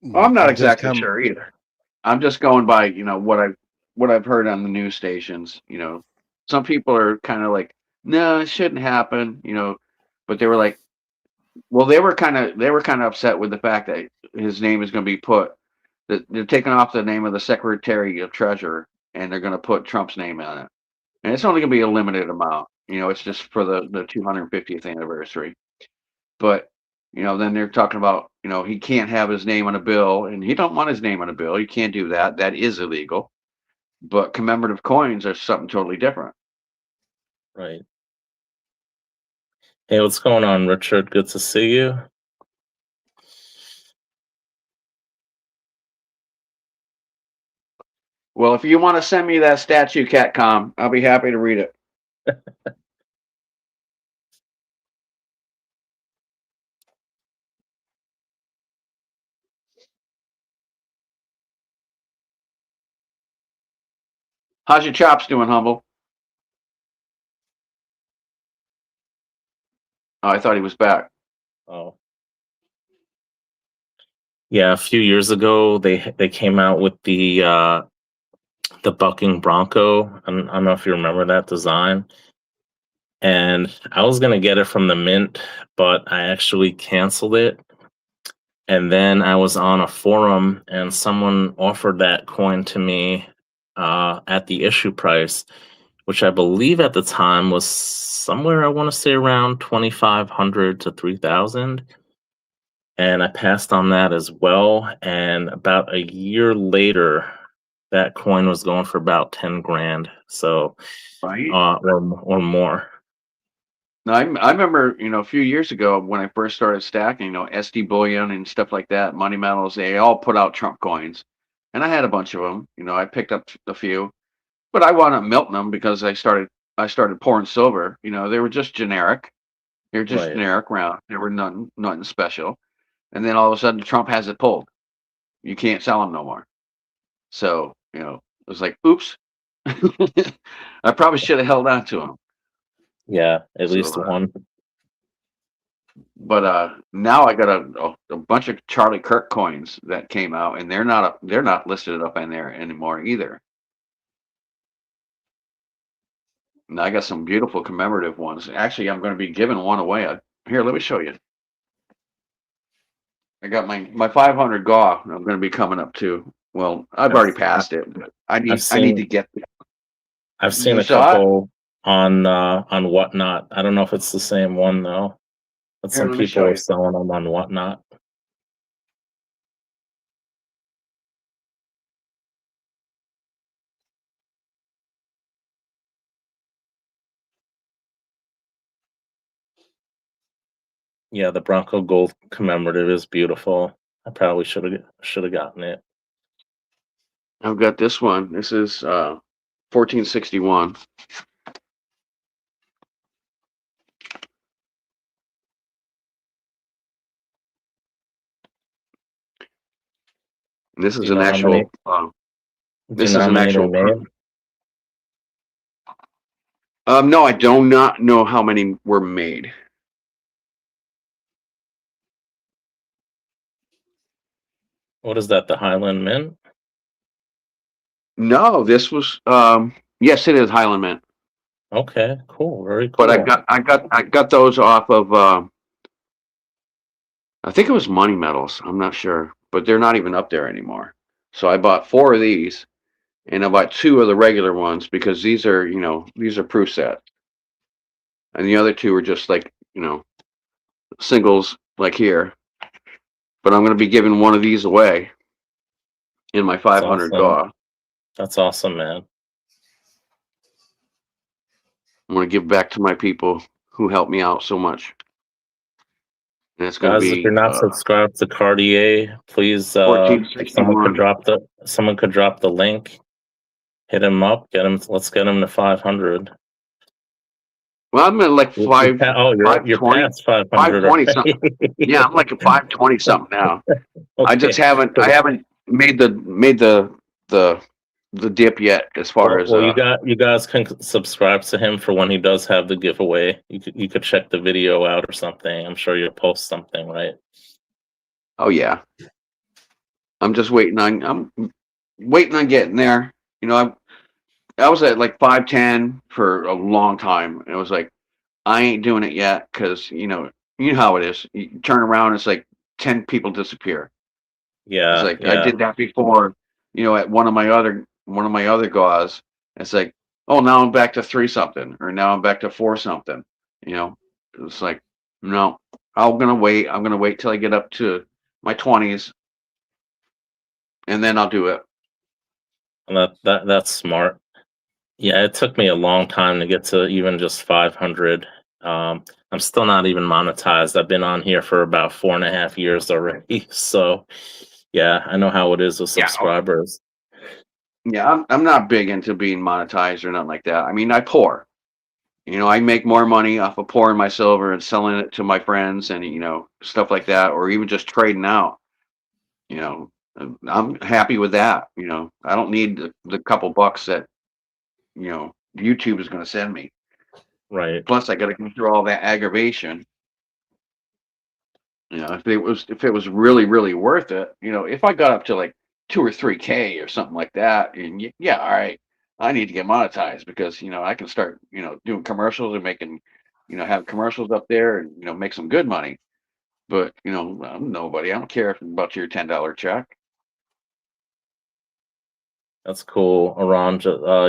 Well, I'm not I've just exactly come. sure either. I'm just going by, what I've heard on the news stations. Some people are kind of like, no, it shouldn't happen, but they were like, well, they were kind of upset with the fact that his name is going to be put, that they're taking off the name of the Secretary of Treasury and they're going to put Trump's name on it. And it's only going to be a limited amount. It's just for the 250th anniversary. But then they're talking about he can't have his name on a bill, and he don't want his name on a bill. You can't do that. That is illegal. But commemorative coins are something totally different. Right. Hey, what's going on, Richard? Good to see you. Well, if you want to send me that statue, Catcom, I'll be happy to read it. How's your chops doing, Humble? Oh, I thought he was back. Oh. Yeah, a few years ago they came out with the bucking bronco. I don't know if you remember that design. And I was gonna get it from the mint, but I actually canceled it. And then I was on a forum, and someone offered that coin to me at the issue price, which I believe at the time was somewhere I want to say around 2,500 to 3,000. And I passed on that as well. And about a year later, that coin was going for about 10 grand. So, Right. or more. No, I remember, a few years ago when I first started stacking, SD bullion and stuff like that, money metals, they all put out Trump coins, and I had a bunch of them. I picked up a few, but I wound up melting them because I started pouring silver. They were just generic. They were just Right. generic round. They were nothing special. And then all of a sudden, Trump has it pulled. You can't sell them no more. So it was like, oops. I probably should have held on to them. Yeah, at least So, one. but now I got a bunch of Charlie Kirk coins that came out, and they're not listed up in there anymore either. And I got some beautiful commemorative ones. Actually, I'm going to be giving one away. Here, let me show you. I got my 500 GAW. I'm going to be coming up too. Well, I've already passed it, but I I've need to seen get. I've seen You a saw it? couple on Whatnot. I don't know if it's the same one though, but Here, some let me show people are you. selling them on Whatnot. Yeah, the Bronco Gold commemorative is beautiful. I probably should have gotten it. I've got this one. This is 1461. This Do is you an know how many? actual. Do you This know is how an many they actual. made? No, I do not know how many were made. What is that? The Highland Mint? No, this was. Yes, it is Highland Mint, Okay, cool, very but I cool. got I got I got those off of. I think it was Money Metals. I'm not sure, but they're not even up there anymore. So I bought 4 of these, and I bought 2 of the regular ones because these are proof set, and the other 2 are just like singles like here. But I'm going to be giving one of these away in my That's 500 awesome. GAW. That's awesome, man. I'm going to give back to my people who helped me out so much, and it's going to Guys, if you're be not subscribed to Cartier, please if $14.61. someone could drop the link, hit him up, let's get him to 500. Well, I'm at like You're 520, past 500 520 something. already. Yeah, I'm like a 520 something now. I just Okay. haven't made the dip yet as far as Well, you guys can subscribe to him for when he does have the giveaway. You could check the video out or something. I'm sure you'll post something, right? oh yeah. I'm waiting on getting there. I was at like 510 for a long time. And it was like I ain't doing it yet because you know how it is. You turn around, it's like 10 people disappear. It's Yeah, like I yeah. did that before, at one of my other gauze. It's like, oh, now I'm back to 3 something, or now I'm back to 4 something. You know, it's like, no, I'm gonna wait. I'm gonna wait till I get up to my 20s, and then I'll do it. That's smart. Yeah, it took me a long time to get to even just 500. I'm still not even monetized. I've been on here for about 4.5 years already. So, yeah, I know how it is with Yeah, subscribers. yeah. I'm not big into being monetized or nothing like that. I mean, I pour. I make more money off of pouring my silver and selling it to my friends and stuff like that, or even just trading out. You know, I'm happy with that. I don't need the couple bucks that YouTube is going to send me. Right. Plus, I got to go through all that aggravation. If it was really really worth it, if I got up to like 2 or 3K or something like that, and yeah, all right, I need to get monetized because I can start doing commercials and making have commercials up there and make some good money. But I'm nobody. I don't care about your $10 check. That's cool. Aron,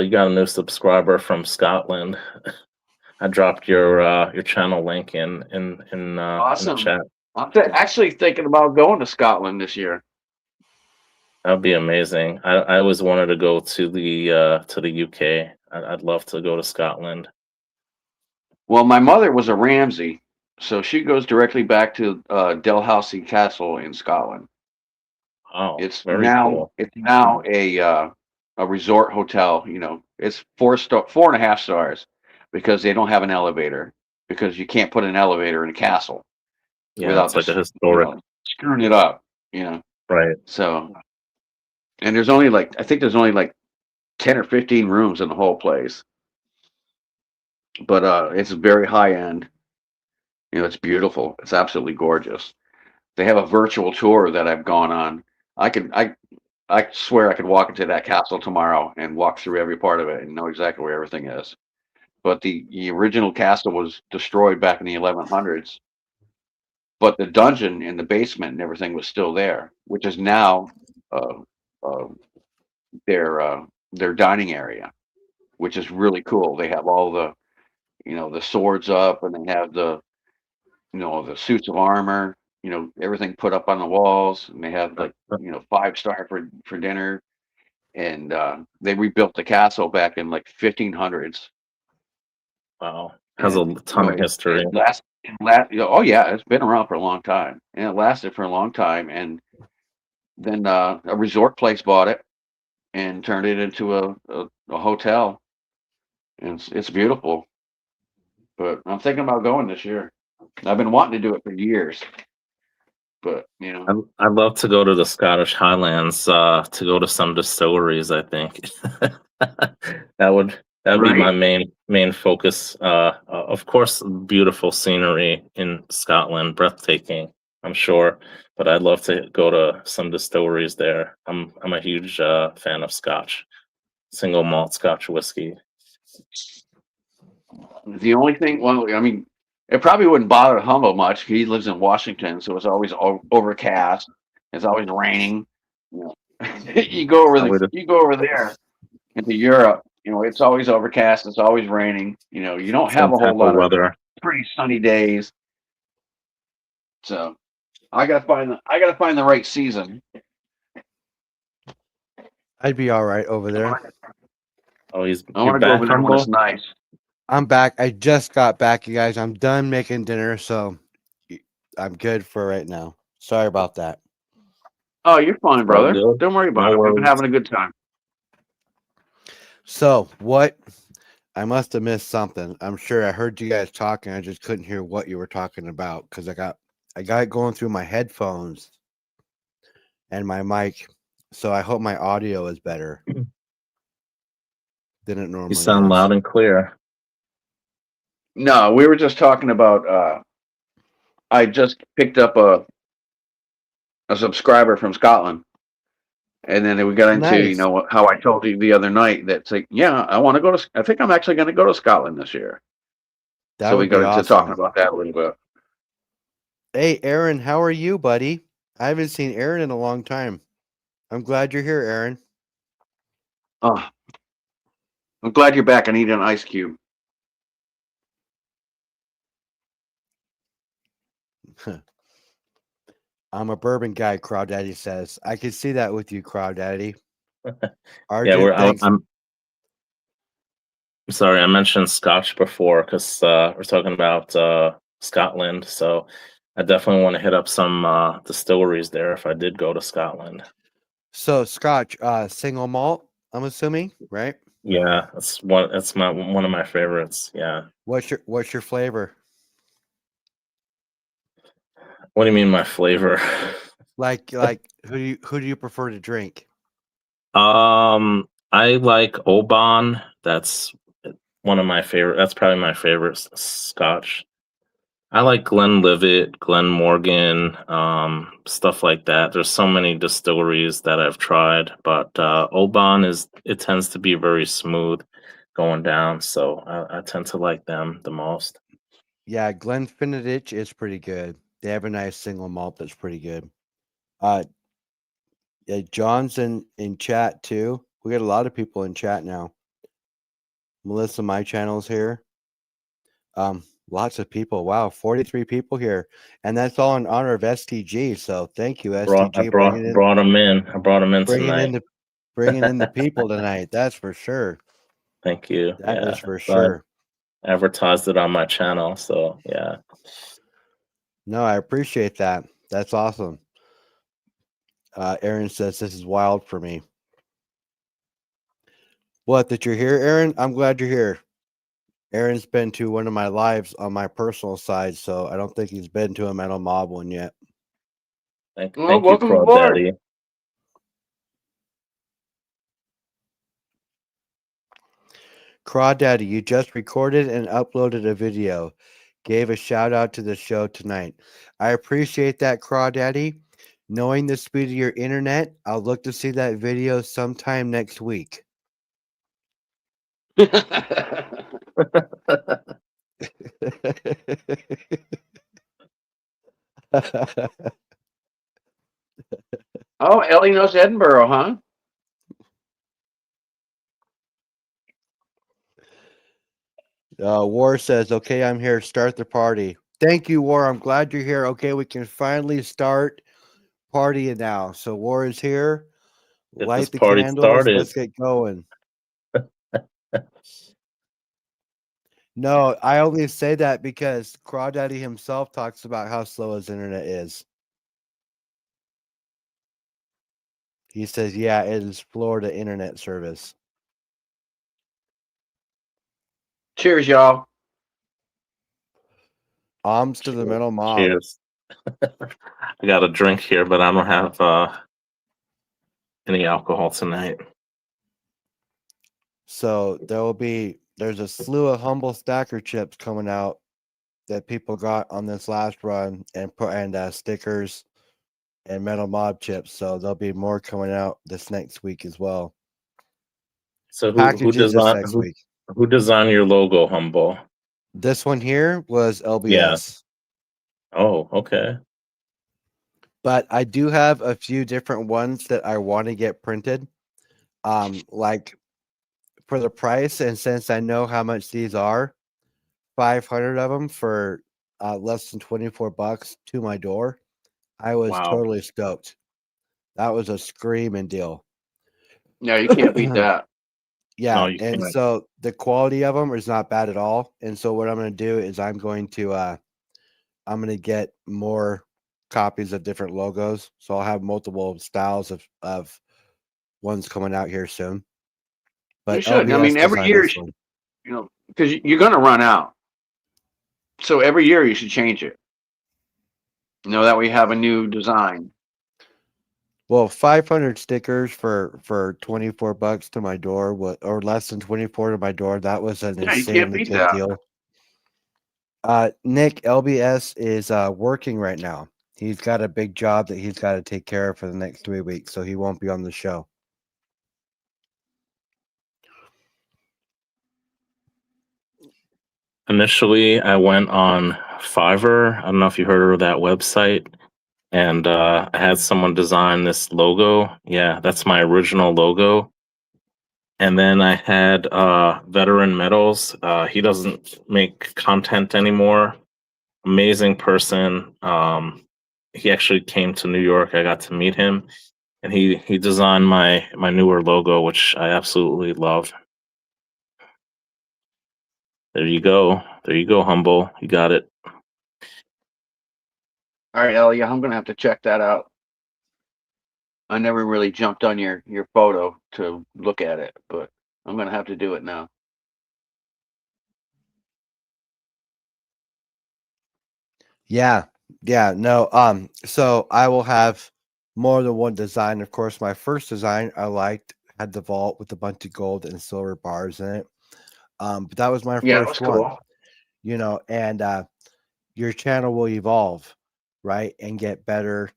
you got a new subscriber from Scotland. I dropped your channel link in the Awesome. chat. I'm actually thinking about going to Scotland this year. That'd be amazing. I always wanted to go to the UK. I'd love to go to Scotland. Well, my mother was a Ramsay, so she goes directly back to Dalhousie Castle in Scotland. Oh, It's very now cool. it's now a resort hotel. It's 4.5 stars because they don't have an elevator because you can't put an elevator in a castle Yeah, without it's like a just historic, screwing it up. You know, right? so and there's only like I think there's only like 10 or 15 rooms in the whole place, but it's very high end. It's beautiful. It's absolutely gorgeous. They have a virtual tour that I've gone on. I swear I could walk into that castle tomorrow and walk through every part of it and know exactly where everything is. But the original castle was destroyed back in the 1100s, but the dungeon in the basement and everything was still there, which is now uh, uh, their their dining area, which is really cool. They have all the swords up, and they have the suits of armor, everything put up on the walls, and they have like 5-star for dinner. And they rebuilt the castle back in like 1500s, Wow, has a and ton of history. oh yeah, it's been around for a long time, and it lasted for a long time. And then a resort place bought it and turned it into a hotel, and it's beautiful. But I'm thinking about going this year. I've been wanting to do it for years, but I'd love to go to the Scottish Highlands to go to some distilleries. I think that would be my right. main focus. Of course, beautiful scenery in Scotland, breathtaking, I'm sure. But I'd love to go to some distilleries there. I'm a huge fan of Scotch, single malt Scotch whiskey. The only thing, well, I mean, it probably wouldn't bother Humble much. He lives in Washington, so it's always overcast. It's always raining. You I would you go over there into Europe. It's always overcast. It's always raining. You don't same have a type whole of lot of weather. pretty sunny days. So I gotta find the right season. I'd be all right over there. Oh, I you're want to go back, over there when it's Humble. nice. I'm back. I just got back, you guys. I'm done making dinner, so I'm good for right now. Sorry about that. Oh, you're fine, All brother. good. Don't worry No about it. We've been worries. having a good time. So, what? I must have missed something. I'm sure I heard you guys talking. I just couldn't hear what you were talking about because I got it going through my headphones and my mic. So I hope my audio is better than it You normally sound is. loud and clear. No, we were just talking about. I just picked up a subscriber from Scotland. And then we got into, Nice. how I told you the other night that's like, yeah, I want to go to, I think I'm actually going to go to Scotland this year. That So we would be got into talking awesome. about that a little bit. Hey, Aaron, how are you, buddy? I haven't seen Aaron in a long time. I'm glad you're here, Aaron. Oh, I'm glad you're back. I need an ice cube. I'm a bourbon guy, Crawdaddy says. I can see that with you, Crawdaddy. Yeah, Argent, thanks. I'm sorry, I mentioned Scotch before because we're talking about Scotland. So I definitely want to hit up some distilleries there if I did go to Scotland. So, Scotch, single malt, I'm assuming, right? Yeah, that's one of my favorites. Yeah. What's your flavor? What do you mean my flavor? Like who do you prefer to drink? I like Oban. That's one of my favorite. That's probably my favorite Scotch. I like Glenlivet, Glen Morgan, stuff like that. There's so many distilleries that I've tried, but Oban it tends to be very smooth going down, so I tend to like them the most. Yeah, Glenfiddich is pretty good. They have a nice single malt that's pretty good. Yeah, John's in chat too. We got a lot of people in chat now. Melissa, my channel's here. Lots of people. Wow, 43 people here, and that's all in honor of STG. So thank you, I STG, brought them in. I brought them in bringing in tonight. the bringing in the people tonight. That's for sure. Thank you. That Yeah, is for so sure. I advertised it on my channel, so yeah. No, I appreciate that. That's awesome. Aaron says this is wild for me. What, that you're here, Aaron? I'm glad you're here. Aaron's been to one of my lives on my personal side, so I don't think he's been to a Metal Mob one yet. Well, Thank you, welcome Pro aboard. Daddy. Crawdaddy, you just recorded and uploaded a video. Gave a shout out to the show tonight. I appreciate that, Crawdaddy. Knowing the speed of your internet, I'll look to see that video sometime next week. Oh, Ellie knows Edinburgh, huh? War says, okay, I'm here. Start the party. Thank you, War. I'm glad you're here. Okay, we can finally start partying now. So War is here. Get this Light the party candles. started. Let's get going. No, I only say that because Crawdaddy himself talks about how slow his internet is. He says, yeah, it is Florida internet service. Cheers, y'all. Arms to the Metal Mob. Cheers. I got a drink here, but I don't have any alcohol tonight. So there's a slew of humble stacker chips coming out that people got on this last run and stickers and Metal Mob chips. So there'll be more coming out this next week as well. So Packages this next week. who designed your logo, Humble? This one here was LBS. Yeah. Oh, okay. But I do have a few different ones that I want to get printed. Like for the price, and since I know how much these are, 500 of them for less than $24 to my door. I was Wow. totally stoked. That was a screaming deal. No, you can't beat that. Yeah, No, you and can't. so the quality of them is not bad at all. And so what I'm going to do is I'm going to get more copies of different logos. So I'll have multiple styles of ones coming out here soon. But You should. I LBS mean, every designed year, this one. you know, because you're going to run out. So every year you should change it. You know, that we have a new design. Well, 500 stickers for $24 to my door, or less than 24 to my door. That was an Yeah, you can't insanely beat good that. deal. Nick, LBS is working right now. He's got a big job that he's got to take care of for the next 3 weeks, so he won't be on the show. Initially, I went on Fiverr. I don't know if you heard of that website. And I had someone design this logo. Yeah, that's my original logo. And then I had Veteran Metals. He doesn't make content anymore. Amazing person. He actually came to New York. I got to meet him, and he designed my newer logo, which I absolutely love. There you go. There you go, Humble. You got it. All right, Ellie, I'm going to have to check that out. I never really jumped on your photo to look at it, but I'm going to have to do it now. Yeah, no. So I will have more than one design. Of course, my first design I liked had the vault with a bunch of gold and silver bars in it. But that was my Yeah, it first was one, cool. and your channel will evolve, right, and get better.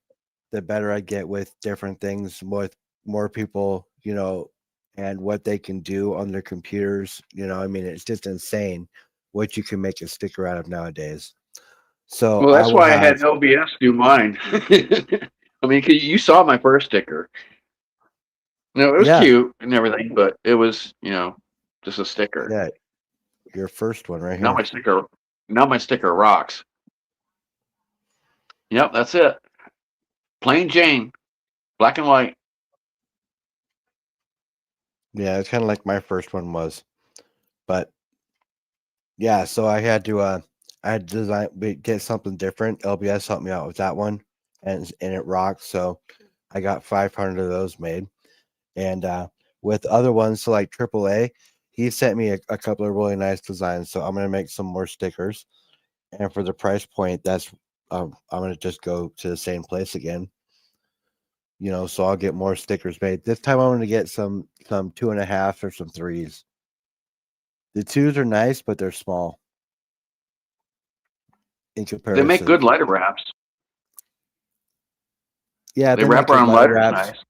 The better I get with different things, with more people, and what they can do on their computers. I mean, it's just insane what you can make a sticker out of nowadays. So Well, I that's will why I have, had LBS do mine. I mean, 'cause you saw my first sticker. No, it was yeah, cute and everything, but it was, just a sticker. yeah, your first one right Now here. my sticker, now my sticker rocks. Yep, that's it. Plain Jane, black and white. Yeah, it's kind of like my first one was, but yeah. So I had to get something different. LBS helped me out with that one, and it rocks. So I got 500 of those made. And with other ones, so like AAA, he sent me a couple of really nice designs. So I'm gonna make some more stickers. And for the price point, that's I'm gonna just go to the same place again. So I'll get more stickers made. This time I'm gonna get some 2.5 or some threes. The twos are nice, but they're small in They make comparison. good lighter wraps. Yeah, They they wrap make good around lighter lighters wraps. nice.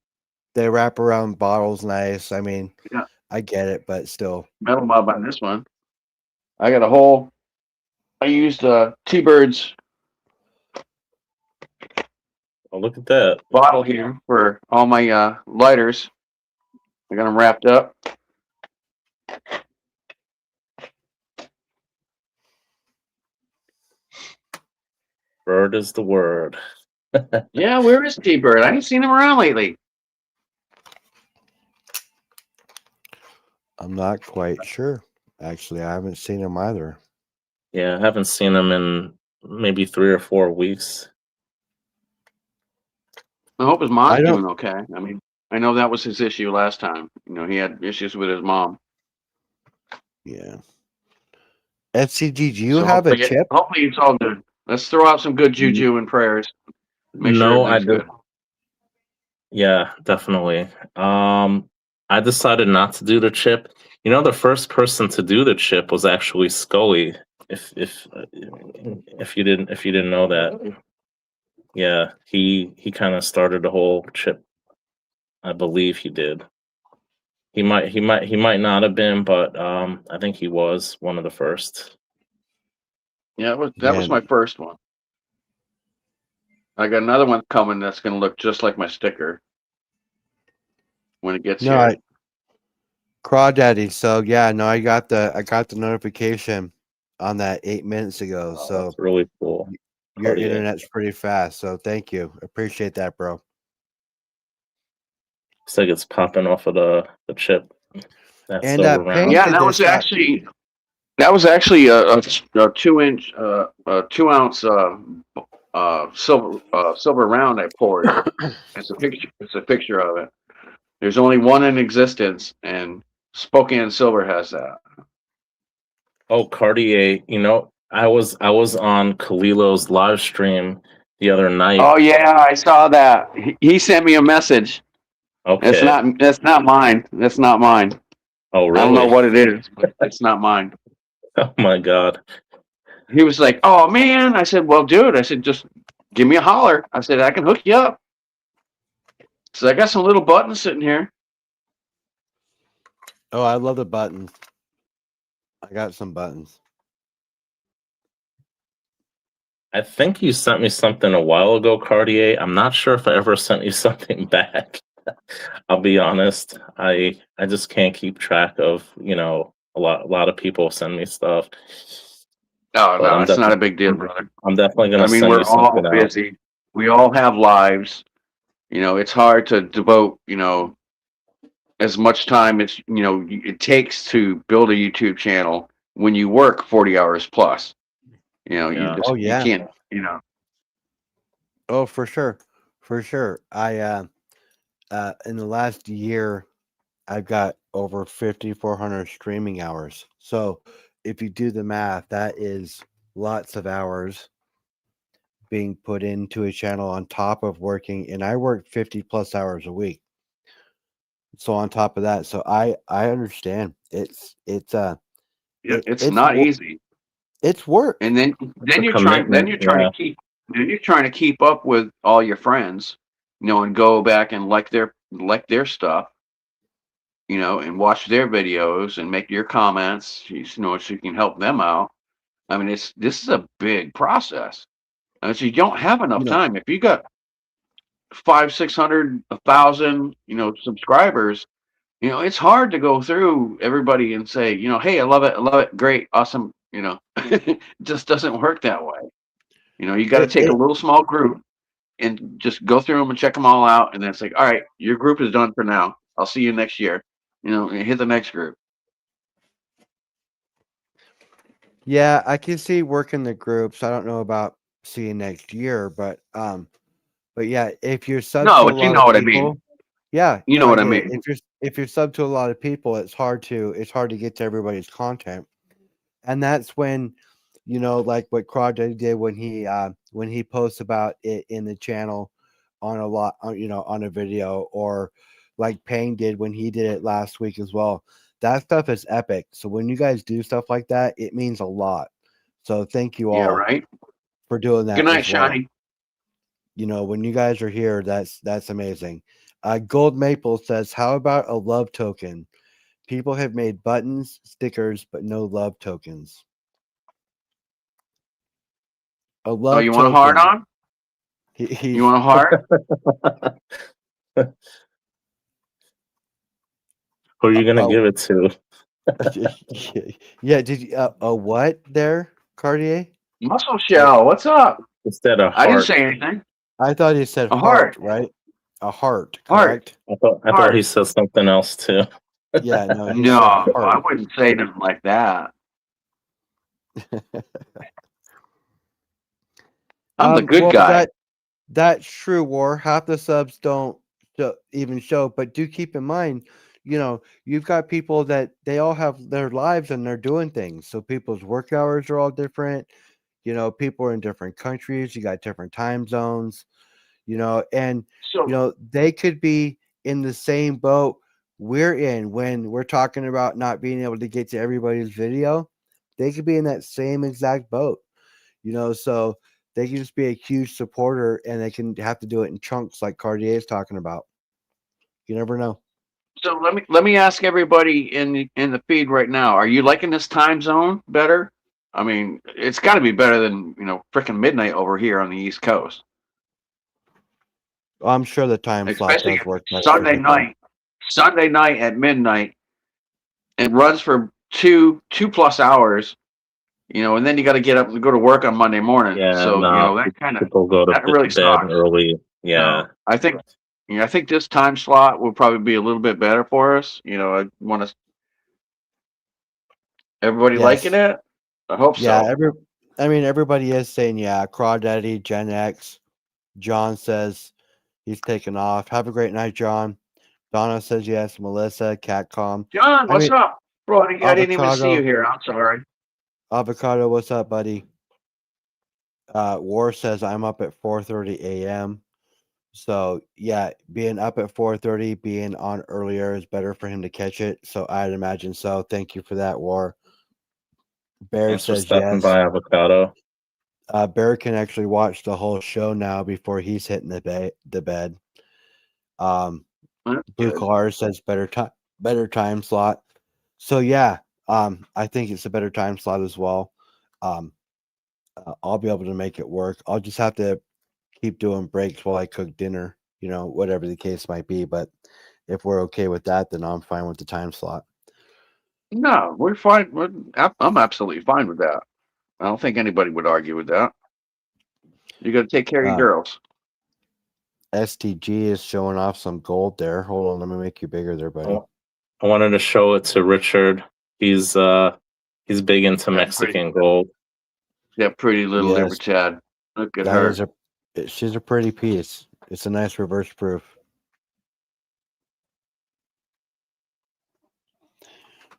They wrap around bottles nice. I mean, Yeah, I get it, but still. metal mob on this one. I got a whole. I used T-Bird's Oh, look at that. bottle here for all my lighters. I got them wrapped up. Bird is the word. Yeah, where is T-Bird? I ain't seen him around lately. I'm not quite sure. Actually, I haven't seen him either. Yeah, I haven't seen him in maybe 3 or 4 weeks. I hope his I mom's don't. doing okay. I mean, I know that was his issue last time. He had issues with his mom. Yeah. FCG, do you So have a chip? hopefully it's all good. Let's throw out some good N- juju and prayers. Make sure No, I everything's do. good. Yeah, definitely. I decided not to do the chip. The first person to do the chip was actually Scully. If you didn't know that, yeah, he kind of started the whole chip. I believe he did. He might not have been, but I think he was one of the first. Yeah, that Yeah. was my first one. I got another one coming that's going to look just like my sticker when it gets No, here. Crawdaddy. So yeah, no, I got the notification on that 8 minutes ago. Oh, So that's really cool. your Cartier. internet's pretty fast. So thank you. Appreciate that, bro. Looks like it's popping off of the chip. That And silver Pink round. Yeah, did this. that was actually a 2 inch, 2 ounce silver round I poured. It's a picture. It's a picture of it. There's only one in existence, and Spokane Silver has that. Oh, Cartier. I was on Kalilo's live stream the other night. Oh yeah, I saw that. He sent me a message. It's Okay. not. That's not mine. That's not mine. Oh, I don't know really? what it is, but it's not mine. Oh my God. He was like, "Oh man," I said, "Well, dude," I said, "just give me a holler." I said, "I can hook you up." So I got some little buttons sitting here. Oh, I love the buttons. I got some buttons. I think you sent me something a while ago, Cartier. I'm not sure if I ever sent you something back. I'll be honest. I just can't keep track of, a lot of people send me stuff. Oh But no, I'm it's not a definitely big deal, brother. I'm definitely I gonna mean, send we're you all something out. busy. We all have lives. It's hard to devote, as much time as it takes to build a YouTube channel when you work 40 hours plus. Yeah. Oh You yeah. can't. Oh, for sure. For sure. I in the last year I've got over 5,400 streaming hours. So if you do the math, that is lots of hours being put into a channel on top of working, and I work 50 plus hours a week. So on top of that, so I understand. It's It's it's not easy. it's work. And then It's a then commitment. you're trying to Yeah. keep up with all your friends, and go back and like their stuff, and watch their videos and make your comments, so you can help them out. I mean, this is a big process. So you don't have enough You know, time. If you got 500, 600, 1,000, subscribers, it's hard to go through everybody and say, hey, I love it, great, awesome. It just doesn't work that way. You got to take a it little small group and just go through them and check them all out, and then it's like, all right, your group is done for now. I'll see you next year. And hit the next group. yeah, I can see working the groups. I don't know about seeing next year, but yeah, if you're sub No, to a but you lot know of what I mean. people, yeah, You no, know I what I get it. mean. If you're sub to a lot of people, it's hard to get to everybody's content. And that's when, like what Crawdaddy did when he posts about it in the channel on a lot on a video, or like Payne did when he did it last week as well. That stuff is epic. So when you guys do stuff like that, it means a lot. So thank you Yeah, all right. for doing Good that night, as well. Shiny. When you guys are here, that's amazing. Gold Maple says, how about a love token? People have made buttons, stickers, but no love tokens. A Oh, love you want a hard token. on? You He's want a heart? Who are you gonna uh, give it to? yeah. Did you a what there, Cartier? Muscle Uh, Shell, what's up? Instead of I didn't say heart. anything. I thought he said A heart, heart, right? A heart, heart, correct? I thought he heart. said something else too. Yeah, no, he No, said I heart. wouldn't say nothing like that. I'm the good Well, guy. that's true. War half the subs don't even show, but do keep in mind, you've got people that they all have their lives and they're doing things. So people's work hours are all different. People are in different countries. You got different time zones. And So, they could be in the same boat we're in when we're talking about not being able to get to everybody's video. They could be in that same exact boat. So they can just be a huge supporter and they can have to do it in chunks like Cartier is talking about. You never know. let me ask everybody in the feed right now. Are you liking this time zone better? I mean, it's got to be better than freaking midnight over here on the East Coast, I'm sure the time slot especially does if work it's better for people. Sunday night at midnight. It runs for two plus hours, and then you got to get up and go to work on Monday morning. Yeah, So no, people go to that really bed sucks. early. Yeah, So I think this time slot will probably be a little bit better for us. I want to everybody liking Yes. it. I hope Yeah. so. Everybody is saying, yeah, Crawdaddy, Gen X. John says he's taking off. Have a great night, John. Donna says yes. Melissa, Catcom. John, I what's mean, up, bro? I didn't even see you Avocado, here. I'm sorry. Avocado, what's up, buddy? War says I'm up at 4:30 a.m. So yeah, being up at 4:30, being on earlier is better for him to catch it. So I'd imagine so. Thank you for that, War. Bear thanks for says stopping yes. by, Avocado. Bear can actually watch the whole show now before he's hitting the bed. Um, That's Blue good. Collar says better time slot. So yeah, I think it's a better time slot as well. Um, I'll be able to make it work. I'll just have to keep doing breaks while I cook dinner, whatever the case might be. But if we're okay with that, then I'm fine with the time slot. No, we're fine. I'm absolutely fine with that. I don't think anybody would argue with that. You got to take care of your Uh, girls. STG is showing off some gold there. Hold on, let me make you bigger there, I buddy. wa- I wanted to show it to Richard. He's big into That pretty, Mexican gold. that pretty little Yes, libertad. Look at that is her. she's a pretty piece. It's a nice reverse proof.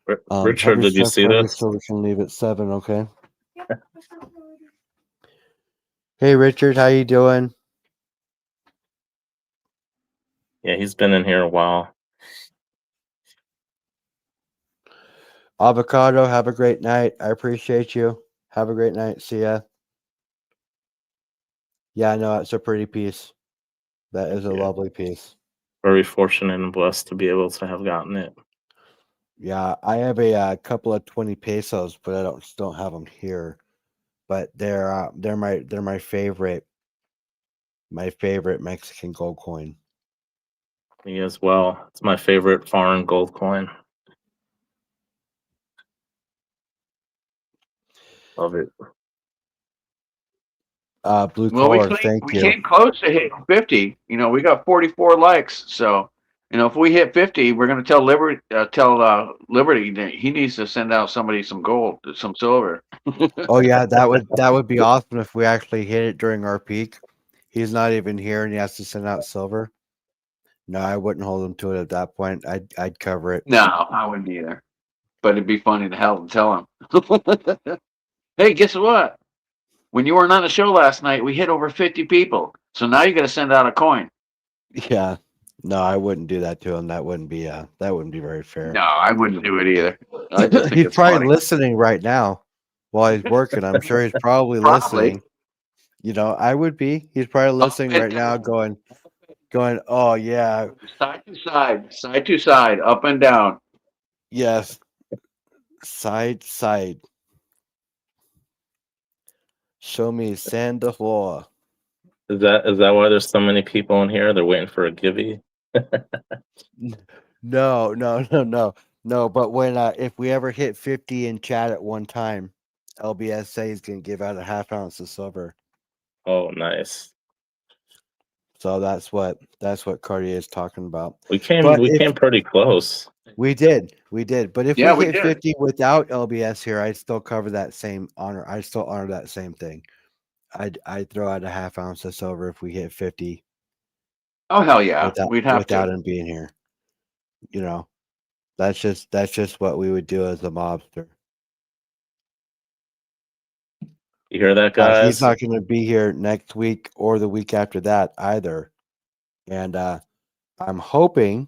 Have Richard, your did you stuff see ready this? so we can leave at 7, okay? Hey Richard, how you doing? Yeah, he's been in here a while. Avocado, have a great night. I appreciate you. Have a great night. See ya. Yeah, no, it's a pretty piece. That is a Yeah. lovely piece. Very fortunate and blessed to be able to have gotten it. Yeah, I have a couple of 20 pesos, but I don't have them here. But they're my favorite Mexican gold coin. Me as well. It's my favorite foreign gold coin. Love it. Blue Well, we collar, came, thank we you. came close to hitting 50. We got 44 likes. So, if we hit 50, we're going to tell Liberty that he needs to send out somebody some gold, some silver. Oh yeah, that would be awesome if we actually hit it during our peak. He's not even here, and he has to send out silver. No, I wouldn't hold him to it at that point. I'd cover it. No, I wouldn't either. But it'd be funny to hell to tell him. Hey, guess what? When you weren't on the show last night, we hit over 50 people. So now you got to send out a coin. Yeah, no, I wouldn't do that to him. That wouldn't be very fair. No, I wouldn't do it either. I just think He's it's probably funny. listening right now while he's working. I'm sure he's probably Probably. listening. I would be. He's probably Up listening and right now, down, going, oh yeah, side to side, up and down. yes, side side. Show me sand the floor. Is that why there's so many people in here? They're waiting for a givey. No, no, no, no, no. But when if we ever hit 50 in chat at one time, LBSA is gonna give out a half ounce of silver. Oh, nice. So that's what Cartier is talking about. We came But we if came pretty close. we did. But if Yeah, we we hit did. 50 without LBS here, I'd still cover that same honor. I still honor that same thing. I'd throw out a half ounce of silver if we hit 50 Oh hell yeah, without we'd have to. without him being here. You know, that's just what we would do as a mobster. You hear that, He's guys? not going to be here next week or the week after that either. And I'm hoping,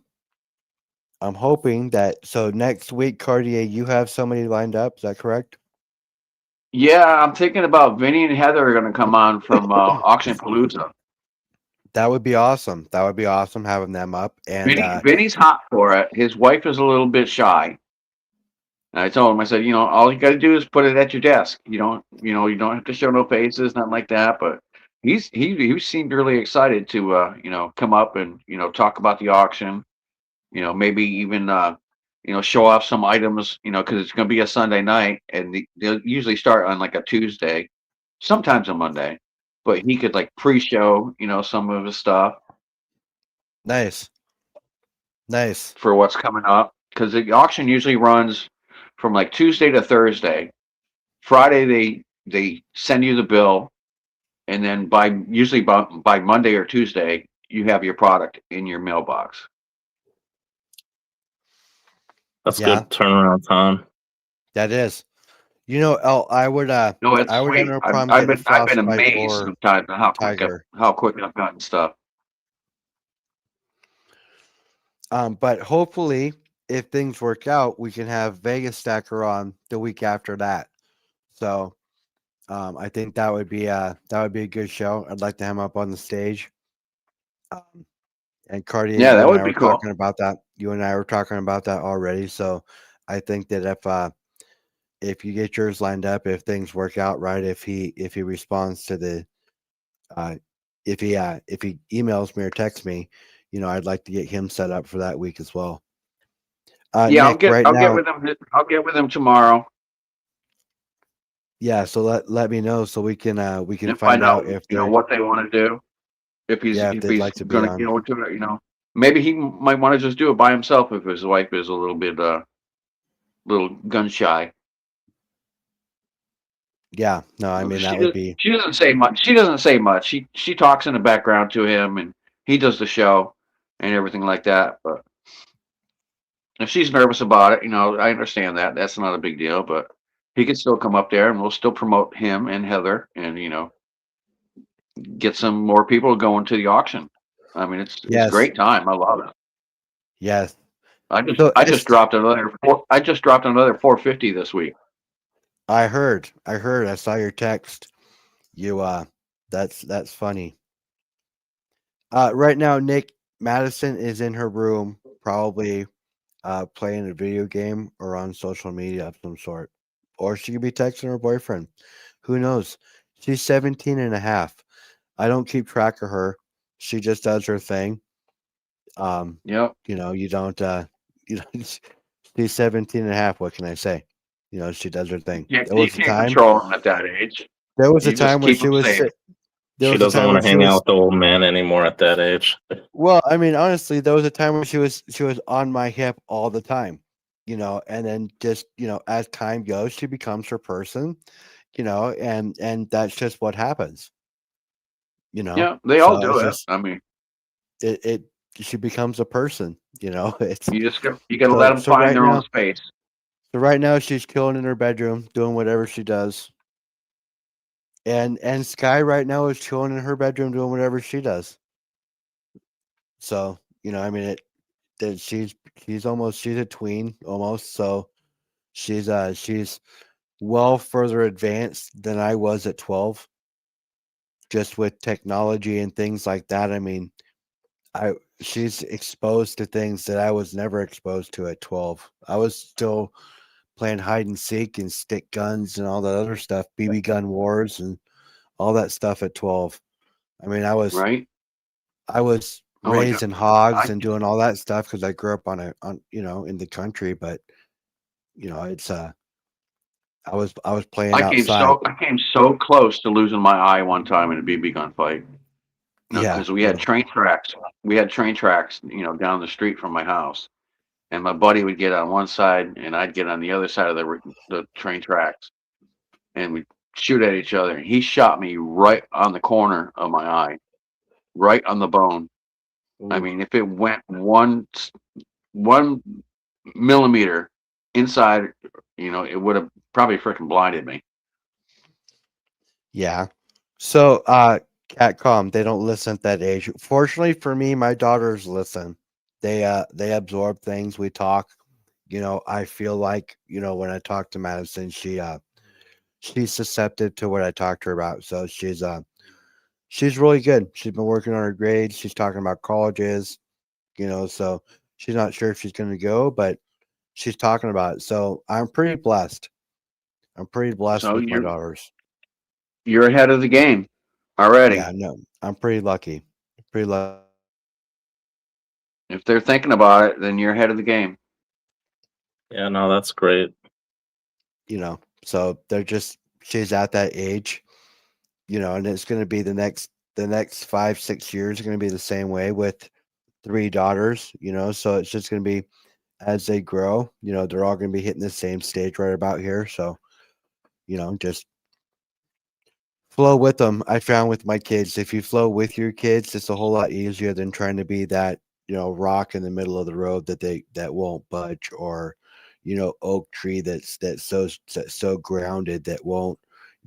I'm hoping that so next week, Cartier, you have somebody lined up. Is that correct? Yeah, I'm thinking about Vinny and Heather are going to come on from Auction Palooza. That would be awesome. That would be awesome having them up. And Vinny's hot for it. His wife is a little bit shy. And I told him, I said, all you got to do is put it at your desk. You don't have to show no faces, nothing like that. But he seemed really excited to come up and talk about the auction. Maybe even show off some items. Because it's going to be a Sunday night, and they'll usually start on like a Tuesday, sometimes a Monday. But he could like pre-show some of his stuff nice, nice. for what's coming up. Because the auction usually runs from like Tuesday to Thursday. Friday they send you the bill, and then by Monday or Tuesday you have your product in your mailbox. That's Yeah, good turnaround time. that is. El, No, it's I would have sweet. no I've, problem I've getting a been I've been frostbite amazed or sometimes at tiger. how quick I've gotten stuff. But hopefully, if things work out, we can have Vegas Stacker on the week after that. So I think that would be a good show. I'd like to have him up on the stage. Um, and Cartier, Yeah, you that and would I be were cool. talking about that. You and I were talking about that already. So I think that if you get yours lined up, if things work out right, if he responds to the uh, if he emails me or texts me, I'd like to get him set up for that week as well. Yeah, Nick, right I'll get now, with them. I'll get with them tomorrow yeah. So let me know so we can and find find out out if they're what they want to do. If he's yeah if if they'd he's like to be gonna on. into it, maybe he might want to just do it by himself if his wife is a little bit little gun shy. Yeah, no, I mean She that would does, be she doesn't say much. She doesn't say much. She talks in the background to him, and he does the show and everything like that. But if she's nervous about it, I understand that. That's not a big deal. But he can still come up there, and we'll still promote him and Heather, and get some more people going to the auction. I mean, it's yes, great time. I love it. yes. So I just it's dropped another I just dropped another 450 this week. I saw your text. You that's funny. Right now, Nick Madison is in her room, probably playing a video game or on social media of some sort. Or she could be texting her boyfriend. Who knows? She's 17 and a half. I don't keep track of her. She just does her thing. Um, Yep. you don't you know she's 17 and a half. What can I say? She does her thing. You can't control them at that age. There was a You just time where keep she them was safe. si- there She was a doesn't time want where to she hang out was with the old man anymore at that age. well, I mean, honestly, there was a time where she was on my hip all the time, and then just, as time goes, she becomes her person, and that's just what happens, you know. Yeah, they all So do it's it. just I mean, it she becomes a person, It's you got to let so them so find right their own now space. so right now she's chilling in her bedroom, doing whatever she does. And Sky right now is chilling in her bedroom doing whatever she does. So, I mean that she's a tween almost, so she's well further advanced than I was at 12, just with technology and things like that. I mean, I she's exposed to things that I was never exposed to at 12. I was still playing hide and seek and stick guns and all that other stuff, BB gun wars and all that stuff at 12. I mean, Right? I was Oh my God. raising hogs I and doing all that stuff because I grew up in the country, but it's I was playing outside. I came so close to losing my eye one time in a BB gun fight. Yeah, Because we had train tracks. We had train tracks, down the street from my house. And my buddy would get on one side, and I'd get on the other side of the train tracks, and we shoot at each other. And he shot me right on the corner of my eye, right on the bone. I Ooh. mean, if it went 1 millimeter inside, it would have probably freaking blinded me. yeah. So, Catcom, they don't listen at that age. Fortunately for me, my daughters listen. They absorb things. We talk. I feel like, when I talk to Madison, she's susceptible to what I talk to her about. So she's really good. She's been working on her grades. She's talking about colleges, so she's not sure if she's going to go, but she's talking about it. So I'm pretty blessed. I'm pretty blessed So with my daughters. you're ahead of the game already. Yeah, no, I'm pretty lucky. Pretty lucky. If they're thinking about it, then you're ahead of the game. Yeah, no, that's great. So they're just she's at that age, and it's going to be the next 5-6 years are going to be the same way with three daughters, so it's just going to be as they grow, they're all going to be hitting the same stage right about here. So, just flow with them. I found with my kids, if you flow with your kids, it's a whole lot easier than trying to be that, rock in the middle of the road that won't budge, or, oak tree that's so grounded that won't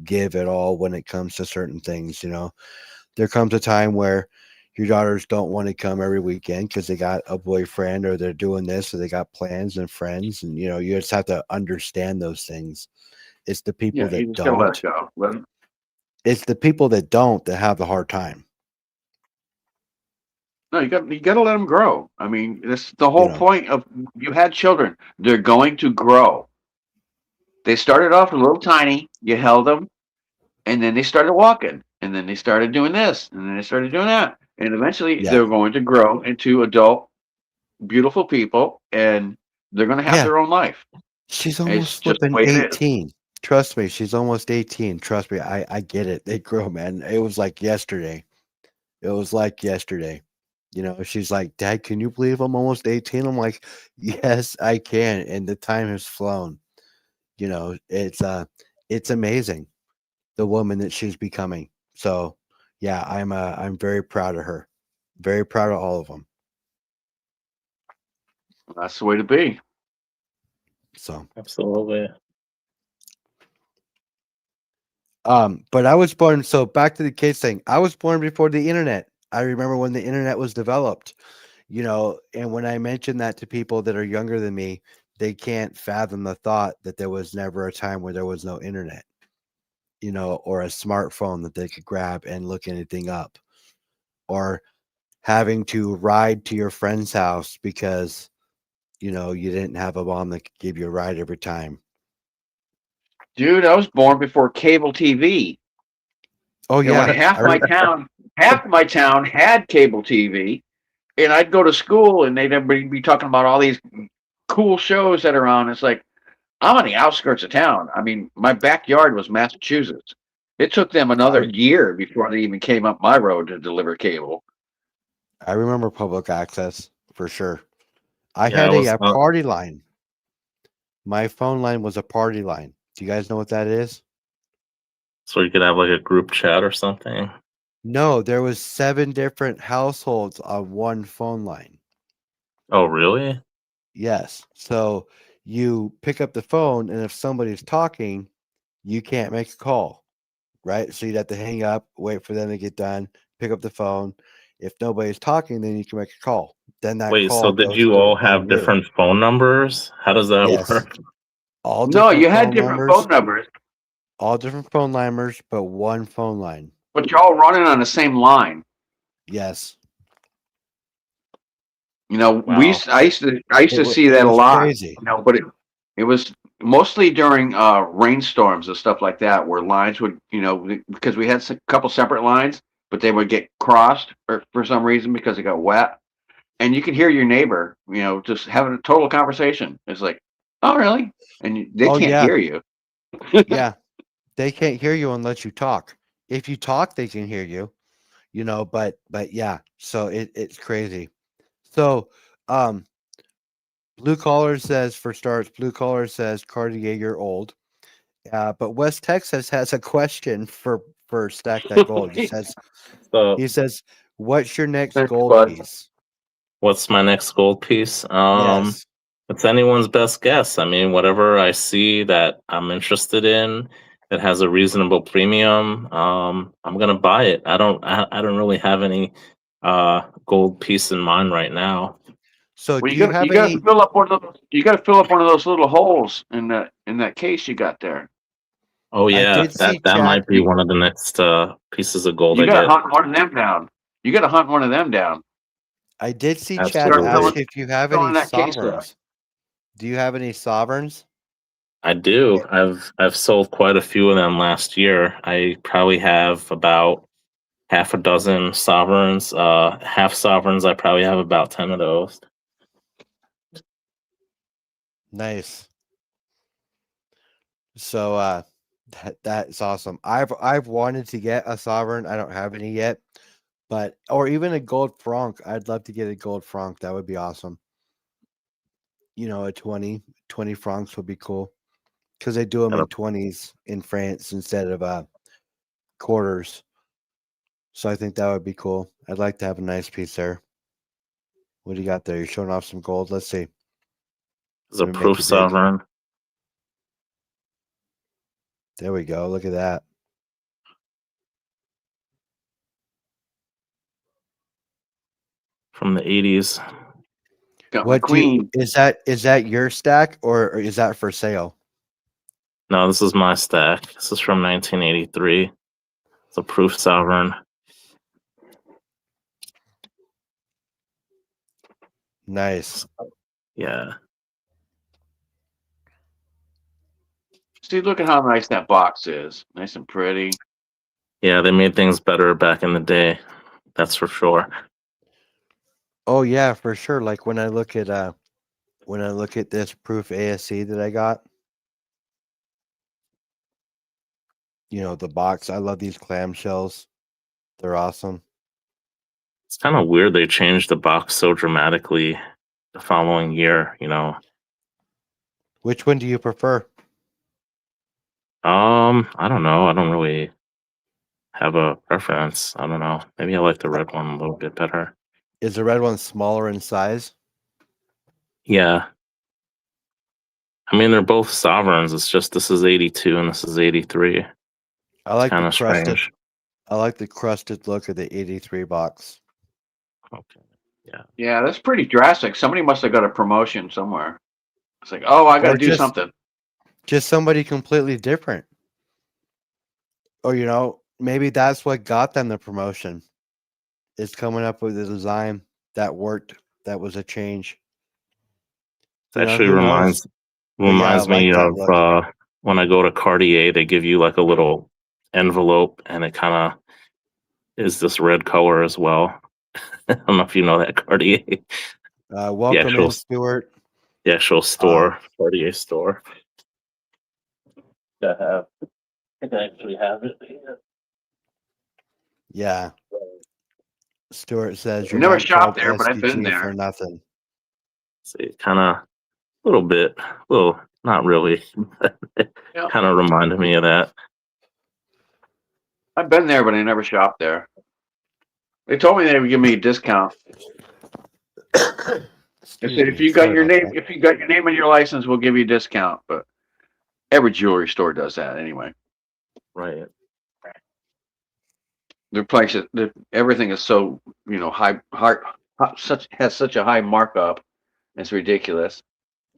give at all when it comes to certain things. There comes a time where your daughters don't want to come every weekend because they got a boyfriend or they're doing this or they got plans and friends, and you just have to understand those things. It's the people Yeah, you that just gotta let it don't go. it's the people that have the hard time. No, you got to let them grow. I mean, this the You whole know, point of you had children. They're going to grow. They started off a little tiny. You held them, and then they started walking, and then they started doing this, and then they started doing that, and eventually yeah, they're going to grow into adult, beautiful people, and they're going to have yeah. their own life. She's It's almost just the flipping way it is. 18. Trust me, she's almost 18. Trust me, I get it. They grow, man. It was like yesterday. It was like yesterday. She's like, Dad, can you believe I'm almost 18? I'm like, yes, I can. And the time has flown. It's amazing the woman that she's becoming. So yeah, I'm very proud of her. Very proud of all of them. That's the way to be. So Absolutely. but I was born, so back to the kids thing. I was born before the internet. I remember when the internet was developed. And when I mention that to people that are younger than me, they can't fathom the thought that there was never a time where there was no internet, or a smartphone that they could grab and look anything up, or having to ride to your friend's house because, you didn't have a mom that could give you a ride every time. Dude, I was born before cable TV. Oh, And when yeah. half my town had cable TV, and I'd go to school and they'd everybody be talking about all these cool shows that are on. It's like I'm on the outskirts of town. I mean, my backyard was Massachusetts. It took them another year before they even came up my road to deliver cable. I remember public access for sure. I Yeah, I had was a party line. My phone line was a party line. Do you guys know what that is? so you could have like a group chat or something. No, there was 7 different households on one phone line. Oh, really? Yes. So you pick up the phone, and if somebody's talking, you can't make a call, right? So you'd have to hang up, wait for them to get done, pick up the phone. If nobody's talking, then you can make a call. Then that Wait, so call did goes you to all one have room. different phone numbers? How does that Yes. work? All No, different you had phone different numbers, phone numbers, all different phone numbers, but one phone line. but you're all running on the same line. Yes. Wow. I used to see It that a was lot. crazy. But it was mostly during rainstorms and stuff like that, where lines would, because we had a couple separate lines, but they would get crossed for some reason because it got wet, and you could hear your neighbor, just having a total conversation. It's like, oh really? And they Oh, can't yeah. hear you. Yeah. They can't hear you unless you talk. If you talk, they can hear you, but yeah, so it's crazy. So, um, Blue Collar says Cartier, you're old. But West Texas has a question for Stack That Gold. So, He says, "What's your next Thanks, gold bud. piece?" what's my next gold piece? Yes. It's anyone's best guess. I mean, whatever I see that I'm interested in that has a reasonable premium, I'm gonna buy it. I don't really have any gold piece in mind right now. So, Well, do you have you got to any? fill up one of those. You got to fill up one of those little holes in that case you got there. Oh I yeah, did see that chat. might be one of the next pieces of gold You I got to get. hunt one of them down. You got to hunt one of them down. I did see chat Start Absolutely. ask filling if you have any filling that case up. sovereigns. Do you have any sovereigns? I do. Eh, I've sold quite a few of them last year. I probably have about half a dozen sovereigns. Half sovereigns. I probably have about 10 of those. Nice. So that's awesome. I've wanted to get a sovereign. I don't have any yet, but or even a gold franc. I'd love to get a gold franc. That would be awesome. A 20 francs would be cool because they do them in Gotta 20s in France instead of quarters. So I think that would be cool. I'd like to have a nice piece there. What do you got there? You're showing off some gold. Let's see. As a Let me make proof it big. sovereign There we go. Look at that. from the 80s. Got my What do you queen. is that your stack or is that for sale? No, this is my stack. This is from 1983. It's a proof sovereign. Nice. Yeah. See, look at how nice that box is. Nice and pretty. Yeah, they made things better back in the day. That's for sure. Oh yeah, for sure. Like when I look at this proof ASC that I got, the box. I love these clamshells. They're awesome. It's kind of weird they changed the box so dramatically the following year. Which one do you prefer? I don't know. I don't really have a preference. I don't know. Maybe I like the red one a little bit better. Is the red one smaller in size? Yeah. I mean, they're both sovereigns. It's just this is 82 and this is 83. I It's like the kind of crusted. strange. I like the crusted look of the 83 box. Okay. Yeah, that's pretty drastic. Somebody must have got a promotion somewhere. It's like, oh, I got to Or do something. just somebody completely different. Or maybe that's what got them the promotion. Is coming up with a design that worked, that was a change. It actually Who knows? But yeah, I reminds like me that of look. when I go to Cartier, they give you like a little envelope, and it kind of is this red color as well. I don't know if you know that Cartier, the Welcome actual in, Stuart. store, Cartier store. I think I actually have it here. Yeah. Stuart says I've you're never not shopped called there, but I've been SDG for there. nothing. See, kind of a little bit, well, not really. Yeah, Kind of reminded me of that. I've been there, but I never shopped there. They told me they would give me a discount. They Excuse said if me. you got Sorry your about name, that. if you got your name on your license, we'll give you a discount. But every jewelry store does that anyway. Right. Their prices, everything is so has such a high markup. It's ridiculous.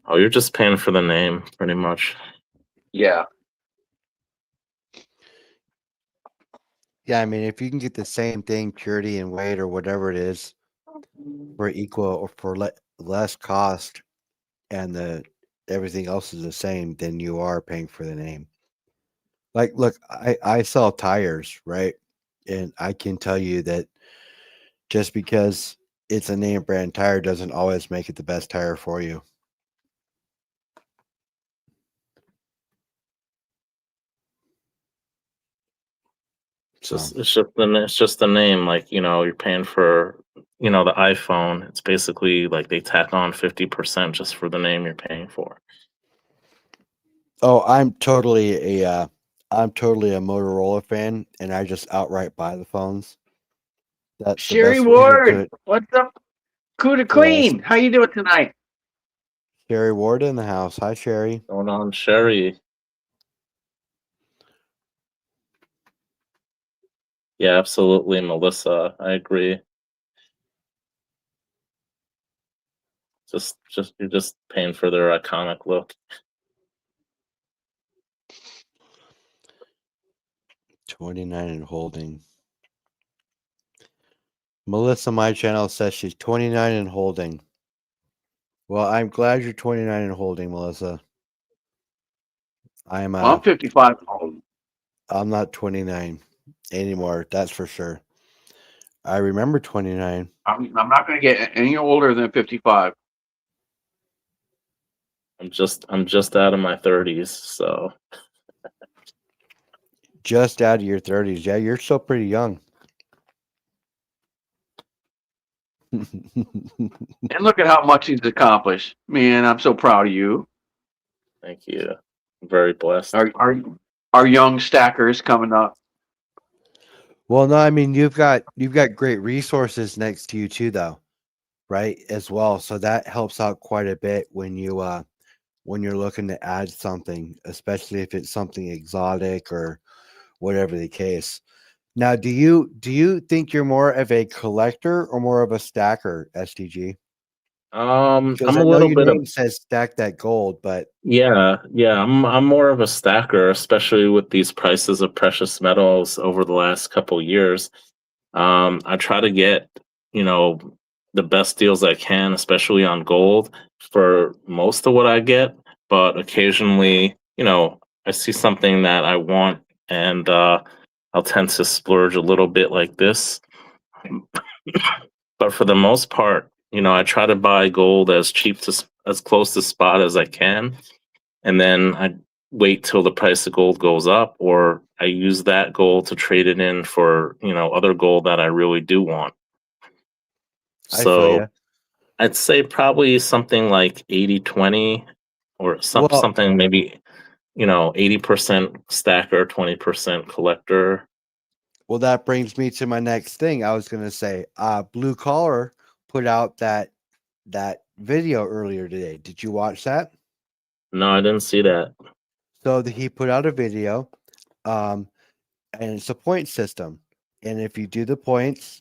Oh, you're just paying for the name, pretty much. Yeah, Yeah, I mean, if you can get the same thing, purity and weight or whatever it is, for equal or for less cost, and everything else is the same, then you are paying for the name. Like, look, I sell tires, right? And I can tell you that just because it's a name brand tire doesn't always make it the best tire for you. So, It's just the name. Like, you're paying for, the iPhone. It's basically like they tack on 50% just for the name you're paying for. oh, I'm totally a Motorola fan, and I just outright buy the phones. That's the Sherry best way to do Ward, it. what's up, Cuda Yes, Queen? How you doing tonight? Sherry Ward in the house. Hi, Sherry. Going on, Sherry. Yeah, absolutely, Melissa. I agree. Just you're just paying for their iconic look. 29 and holding. Melissa, my channel says she's 29 and holding. Well, I'm glad you're 29 and holding, Melissa. I'm Well, I'm 55. I'm not 29 anymore. That's for sure. I remember 29. I'm not going to get any older than 55. I'm just out of my 30s, so Just out of your 30s. Yeah, you're still pretty young. And look at how much he's accomplished. Man, I'm so proud of you. thank you. I'm very blessed. Our young stackers coming up. Well, no, I mean you've got great resources next to you too, though, right? As well, so that helps out quite a bit when you're looking to add something, especially if it's something exotic or whatever the case. Now, do you think you're more of a collector or more of a stacker, STG? Because I'm I a know little your bit of name says stack that gold, but yeah. I'm more of a stacker, especially with these prices of precious metals over the last couple years. I try to get, you know, the best deals I can, especially on gold for most of what I get. But occasionally, I see something that I want, and I'll tend to splurge a little bit like this. But for the most part, I try to buy gold as cheap to as close to spot as I can, and then I wait till the price of gold goes up, or I use that gold to trade it in for other gold that I really do want. I feel So you. I'd say probably something like 80-20, or Well, something maybe 80% stacker, 20% collector. well, that brings me to my next thing. I was gonna say, Blue Collar put out that video earlier today. Did you watch that? No, I didn't see that. So he put out a video, um, and it's a point system. And if you do the points,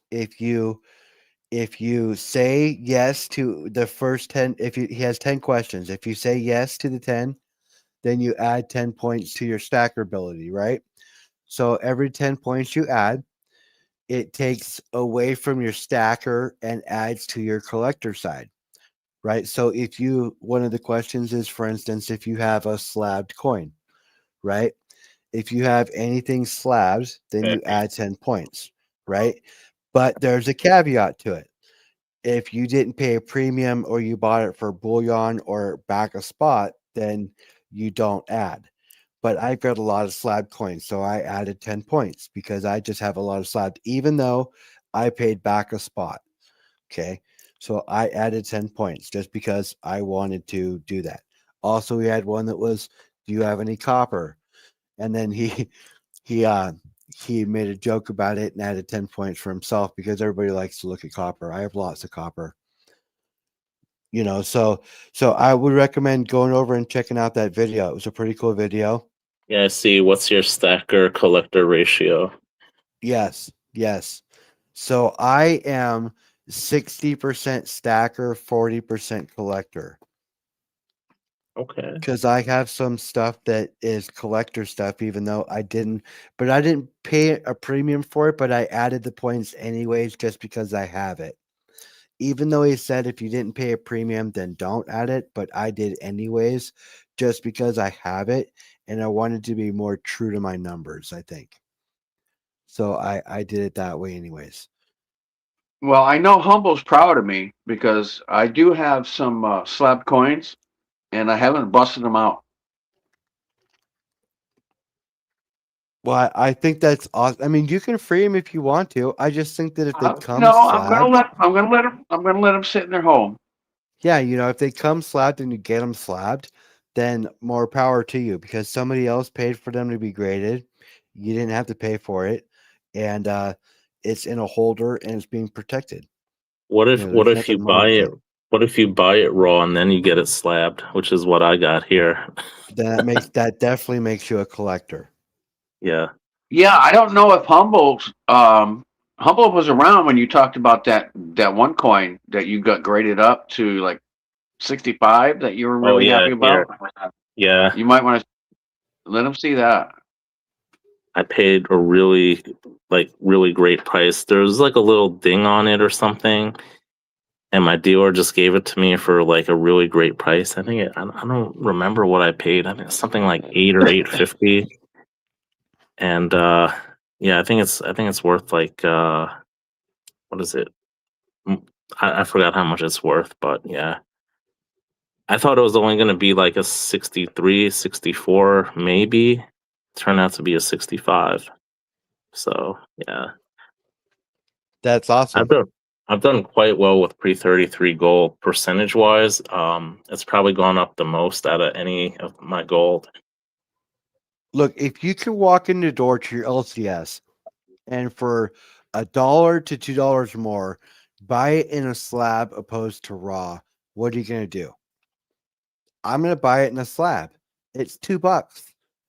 If you say yes to the first 10, he has 10 questions. If you say yes to the 10, then you add 10 points to your stacker ability, right? So every 10 points you add, it takes away from your stacker and adds to your collector side, right? So if you, one of the questions is, for instance, if you have a slabbed coin, right? If you have anything slabs, then you add 10 points, right? But there's a caveat to it. If you didn't pay a premium or you bought it for bullion or back a spot, then you don't add. But I've got a lot of slab coins, so I added 10 points because I just have a lot of slabs, even though I paid back a spot. Okay. So I added 10 points just because I wanted to do that. Also, we had one that was, do you have any copper? And then he he made a joke about it and added 10 points for himself because everybody likes to look at copper. I have lots of copper. So I would recommend going over and checking out that video. It was a pretty cool video. Yeah, I see. What's your stacker collector ratio? Yes. So I am 60% stacker, 40% collector. Okay. Because I have some stuff that is collector stuff, even though I didn't pay a premium for it, but I added the points anyways just because I have it. Even though he said if you didn't pay a premium, then don't add it, but I did anyways, just because I have it and I wanted to be more true to my numbers, I think. So I did it that way anyways. Well, I know Humble's proud of me because I do have some slab coins, and I haven't busted them out. Well, I think that's awesome. I mean, you can free them if you want to. I just think that if they come No, I'm gonna slabbed, let them. I'm gonna let them sit in their home. yeah, if they come slabbed and you get them slabbed, then more power to you because somebody else paid for them to be graded. You didn't have to pay for it, and it's in a holder and it's being protected. What if what There's if you nothing wrong buy with it? it. What if you buy it raw and then you get it slabbed, which is what I got here? Then that definitely makes you a collector. Yeah. Yeah, I don't know if Humble was around when you talked about that one coin that you got graded up to like 65 that you were Oh really yeah, happy here. about. Yeah. You might want to let them see that. I paid a really great price. There's like a little ding on it or something, and my dealer just gave it to me for like a really great price. I don't remember what I paid. I think it's something like 8 or 8.50. And yeah, I think it's worth like what is it? I forgot how much it's worth, but yeah. I thought it was only going to be like a 63, 64, maybe. Turned out to be a 65. So, yeah. That's I've awesome. done I've done quite well with pre-33 gold percentage wise. It's probably gone up the most out of any of my gold. Look, if you can walk in the door to your LCS and for $1 to $2 more, buy it in a slab opposed to raw, what are you gonna do? I'm gonna buy it in a slab. It's $2.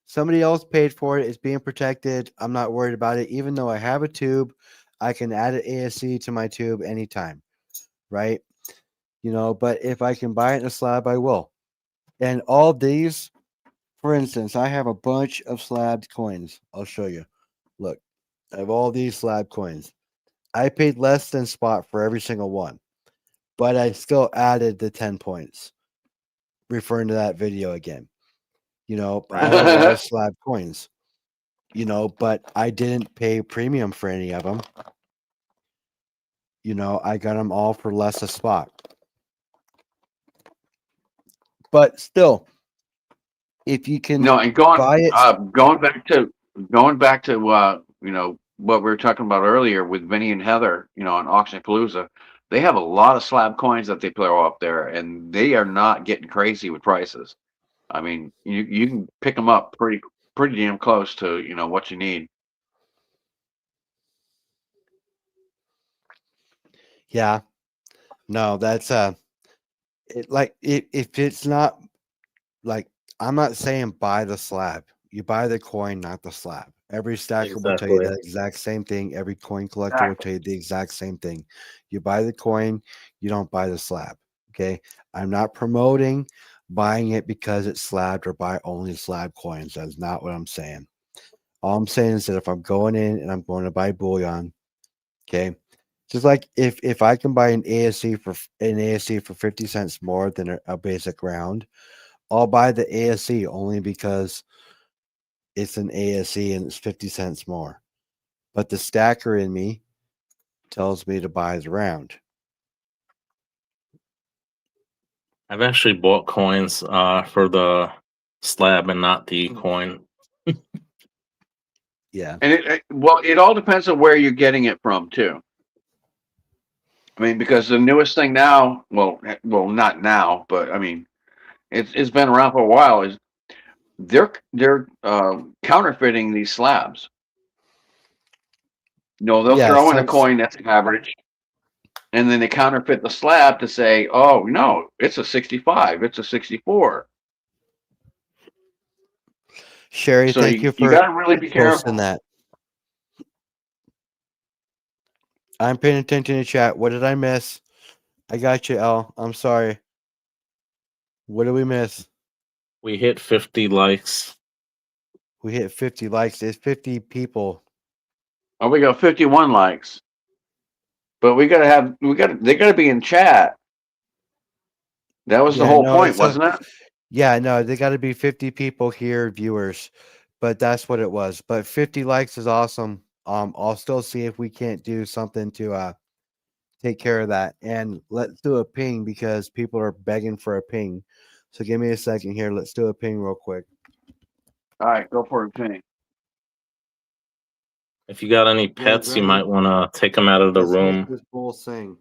Somebody else paid for it. It's being protected. I'm not worried about it. Even though I have a tube, I can add an ASC to my tube anytime, right? But if I can buy it in a slab, I will. And all these, for instance, I have a bunch of slabbed coins. I'll show you. Look, I have all these slab coins. I paid less than spot for every single one, but I still added the 10 points, referring to that video again. I have a lot of slab coins, but I didn't pay premium for any of them. I got them all for less a spot. But still, if you can No, and buy it, going back to what we were talking about earlier with Vinny and Heather, on Auction Palooza, they have a lot of slab coins that they throw up there, and they are not getting crazy with prices. I mean, you can pick them up pretty damn close to what you need. yeah, no, that's if it's not like, I'm not saying buy the slab. You buy the coin, not the slab. Every stacker will tell you Exactly. the exact same thing. Every coin collector will Exactly. tell you the exact same thing. You buy the coin, you don't buy the slab. Okay. I'm not promoting buying it because it's slabbed or buy only slab coins. That's not what I'm saying. All I'm saying is that if I'm going in and I'm going to buy bullion, okay, just like if I can buy an ASC for 50 cents more than a basic round, I'll buy the ASC only because it's an ASC and it's 50 cents more. But the stacker in me tells me to buy the round. I've actually bought coins for the slab and not the coin. Yeah. And well, it all depends on where you're getting it from too. I mean, because the newest thing now, well, not now, but I mean, it's been around for a while. Is they're counterfeiting these slabs. No, they'll Yeah. throw in a So coin that's average, and then they counterfeit the slab to say, "Oh no, it's a 65, it's a 64." Sherry, So thank you you you for got to really be posting careful. that. I'm paying attention to chat. What did I miss? I got you, L. I'm sorry. What did we miss? We hit 50 likes. We hit 50 likes. There's 50 people. Oh, we got 51 likes, but they got to be in chat. That was the Yeah, whole no, point, it's a wasn't it? yeah, no, they got to be 50 people here, viewers. But that's what it was. But 50 likes is awesome. I'll still see if we can't do something to take care of that. And let's do a ping because people are begging for a ping. So give me a second here. Let's do a ping real quick. All right, go for it, Penny. If you got any Greg, pets, you ready? might want to take them out of the Let's make room. this bull sing.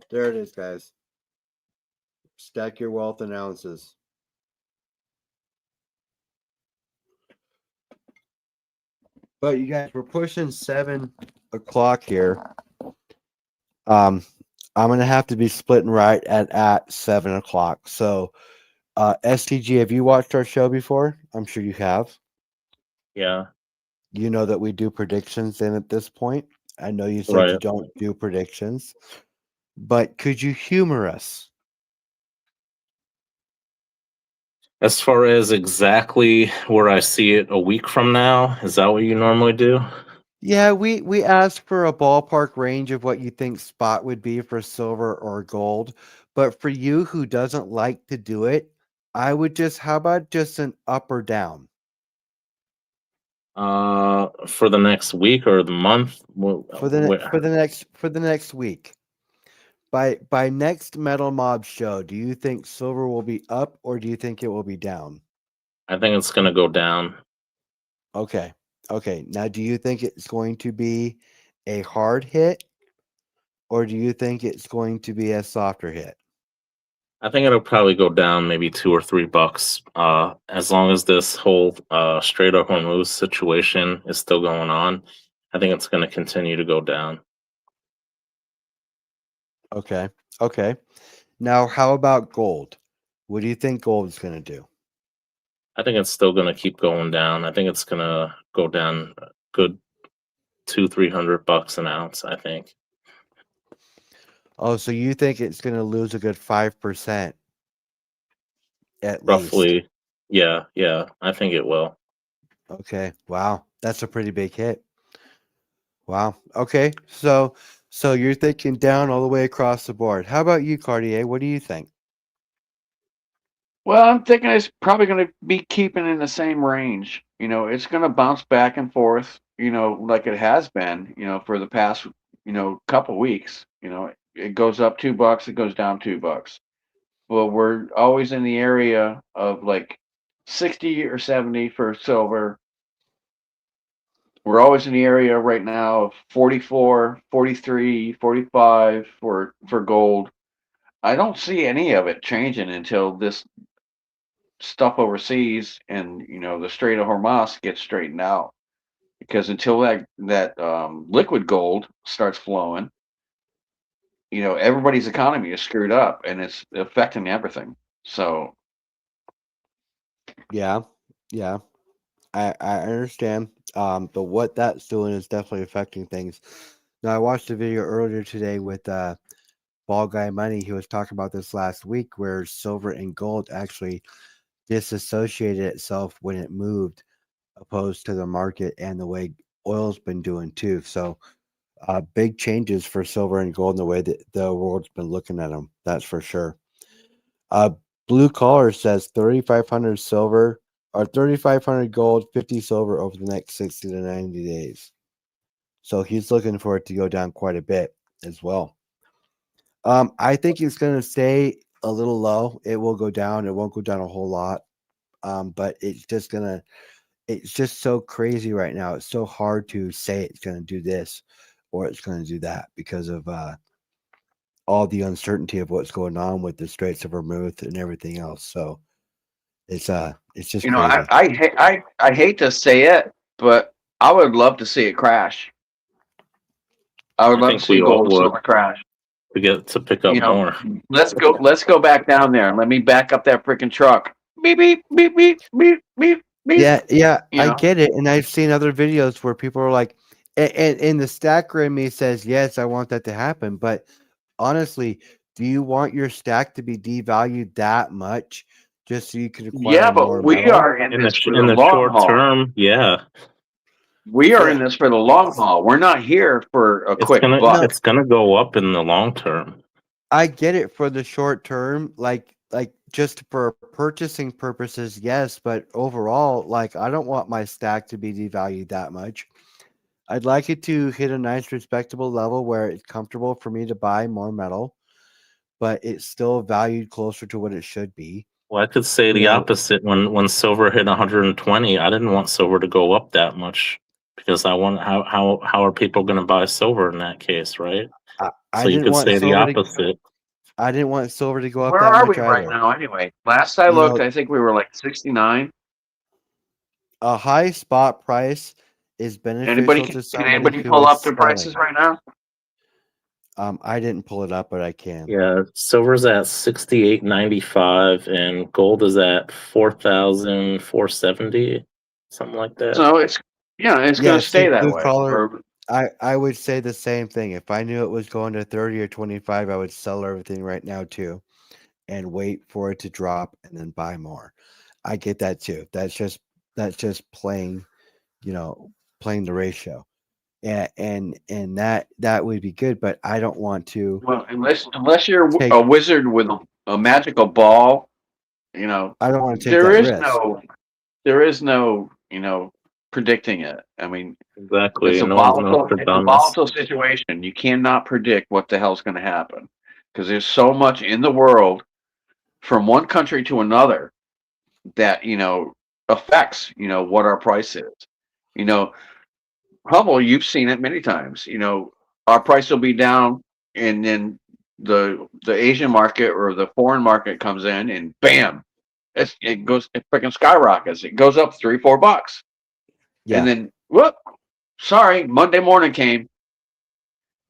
There it is, guys. Stack your wealth in ounces. But you guys, we're pushing 7 o'clock here. Um, I'm gonna have to be splitting right at 7 o'clock. So, STG, have you watched our show before? I'm sure you have. Yeah, You know that we do predictions in at this point. I know you said you right. don't do predictions, but could you humor us? As far as exactly where I see it a week from now, is that what you normally do? Yeah, we asked for a ballpark range of what you think spot would be for silver or gold, but for you who doesn't like to do it, I would just how about just an up or down For the next week or the month? for the next week. By next Metal Mob show, do you think silver will be up or do you think it will be down? I think it's gonna go down. Okay. Okay. Now, do you think it's going to be a hard hit or do you think it's going to be a softer hit? I think it'll probably go down maybe $2 or $3. As long as this whole straight up Hormuz situation is still going on, I think it's gonna continue to go down. Okay. Okay. Now, how about gold? What do you think gold is going to do? I think it's still gonna keep going down. I think it's gonna go down a good 200-300 bucks an ounce, I think. Oh, so you think it's going to lose a good 5% at least? Roughly. Yeah, yeah, I think it will. Okay. Wow. That's a pretty big hit. Wow. Okay. So you're thinking down all the way across the board. How about you, Cartier? What do you think? Well, I'm thinking it's probably going to be keeping in the same range. It's going to bounce back and forth, like it has been, for the past, couple weeks. It goes up $2, it goes down $2. Well, we're always in the area of like 60 or 70 for silver. We're always in the area right now of 44, 43, 45 for gold. I don't see any of it changing until this stuff overseas and the Strait of Hormuz gets straightened out. because until that liquid gold starts flowing, everybody's economy is screwed up and it's affecting everything. So Yeah, yeah, I understand. But what that's doing is definitely affecting things. Now, I watched a video earlier today with Ball Guy Money. He was talking about this last week, where silver and gold actually disassociated itself when it moved, opposed to the market and the way oil's been doing too. So, big changes for silver and gold in the way that the world's been looking at them. That's for sure. Uh, Blue Collar says 3,500 silver or 3,500 gold, 50 silver over the next 60 to 90 days. So he's looking for it to go down quite a bit as well. I think it's going to stay a little low. It will go down. It won't go down a whole lot. But it's just so crazy right now. It's so hard to say it's going to do this or it's going to do that because of all the uncertainty of what's going on with the Straits of Hormuz and everything else. So it's just I crazy. I hate to say it, but I would love to see it crash. I would I love to think see we all gold and would silver crash. to get to pick You up know, more. let's go back down there and let me back up that freaking truck. Beep beep beep beep beep beep beep. Yeah, yeah, You I know, get it, and I've seen other videos where people are like, and the stacker in me says, yes, I want that to happen, but honestly, do you want your stack to be devalued that much just so you can yeah, acquire more but we metal? are in In the this for the in the long short haul. term, yeah, We are Yeah, in this for the long haul. We're not here for a it's quick gonna buck. no, it's gonna go up in the long term. I get it for the short term, like just for purchasing purposes, yes, but overall, like I don't want my stack to be devalued that much. I'd like it to hit a nice respectable level where it's comfortable for me to buy more metal, but it's still valued closer to what it should be. Well, I could say You the know, opposite. When silver hit 120, I didn't want silver to go up that much because I want how are people going to buy silver in that case, right? I So you didn't could want say the silver to opposite. I didn't want silver to go up Where that are we much right either. now anyway? Last I You looked, know, I think we were like 69. a high spot price is Anybody beneficial can to can somebody anybody who pull is up the prices selling. right now? I didn't pull it up, but I can. Yeah, silver's at 68.95 and gold is at 4,470, something like that. So it's going Yeah, to stay see, that blue way. collar. Or I would say the same thing. If I knew it was going to 30 or 25, I would sell everything right now too and wait for it to drop and then buy more. I get that too. That's just playing, you know, playing the ratio. And that would be good, but I don't want to well, unless you're take a wizard with a magical ball, I don't want to take there that is risk. no there is no predicting it. I mean, Exactly. No one's it's a Nostradamus. volatile situation. You cannot predict what the hell's going to happen because there's so much in the world from one country to another that affects what our price is. You know, Hubble, you've seen it many times. Our price will be down, and then the Asian market or the foreign market comes in, and bam, it freaking skyrockets. It goes up $3-4, and Yeah, then whoop, sorry, Monday morning came,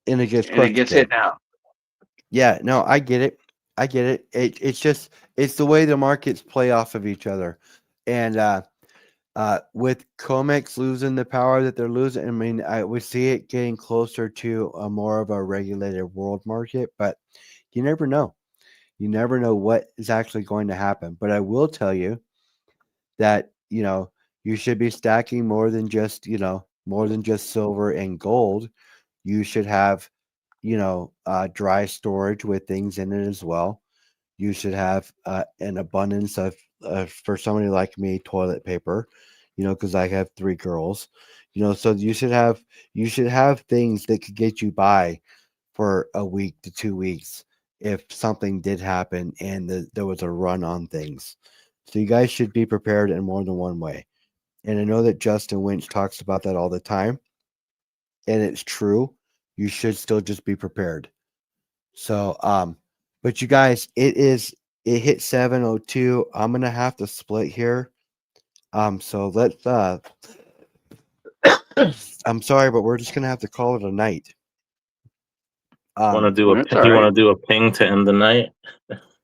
and it gets and it crushed gets hit again. down. Yeah, no, I get it. I get it. It's just it's the way the markets play off of each other. And with Comex losing the power that they're losing, I mean, I would see it getting closer to a more of a regulated world market, but you never know. You never know what is actually going to happen. But I will tell you that, you should be stacking more than just silver and gold. You should have, dry storage with things in it as well. You should have an abundance of, for somebody like me, toilet paper, because I have three girls, so you should have things that could get you by for a week to 2 weeks if something did happen and there was a run on things. So you guys should be prepared in more than one way. And I know that Justin Winch talks about that all the time, and it's true. You should still just be prepared. So, but you guys, it hit 7:02. I'm gonna have to split here. So let's I'm sorry, but we're just gonna have to call it a night. Want to do That's a? all You right. want to do a ping to end the night?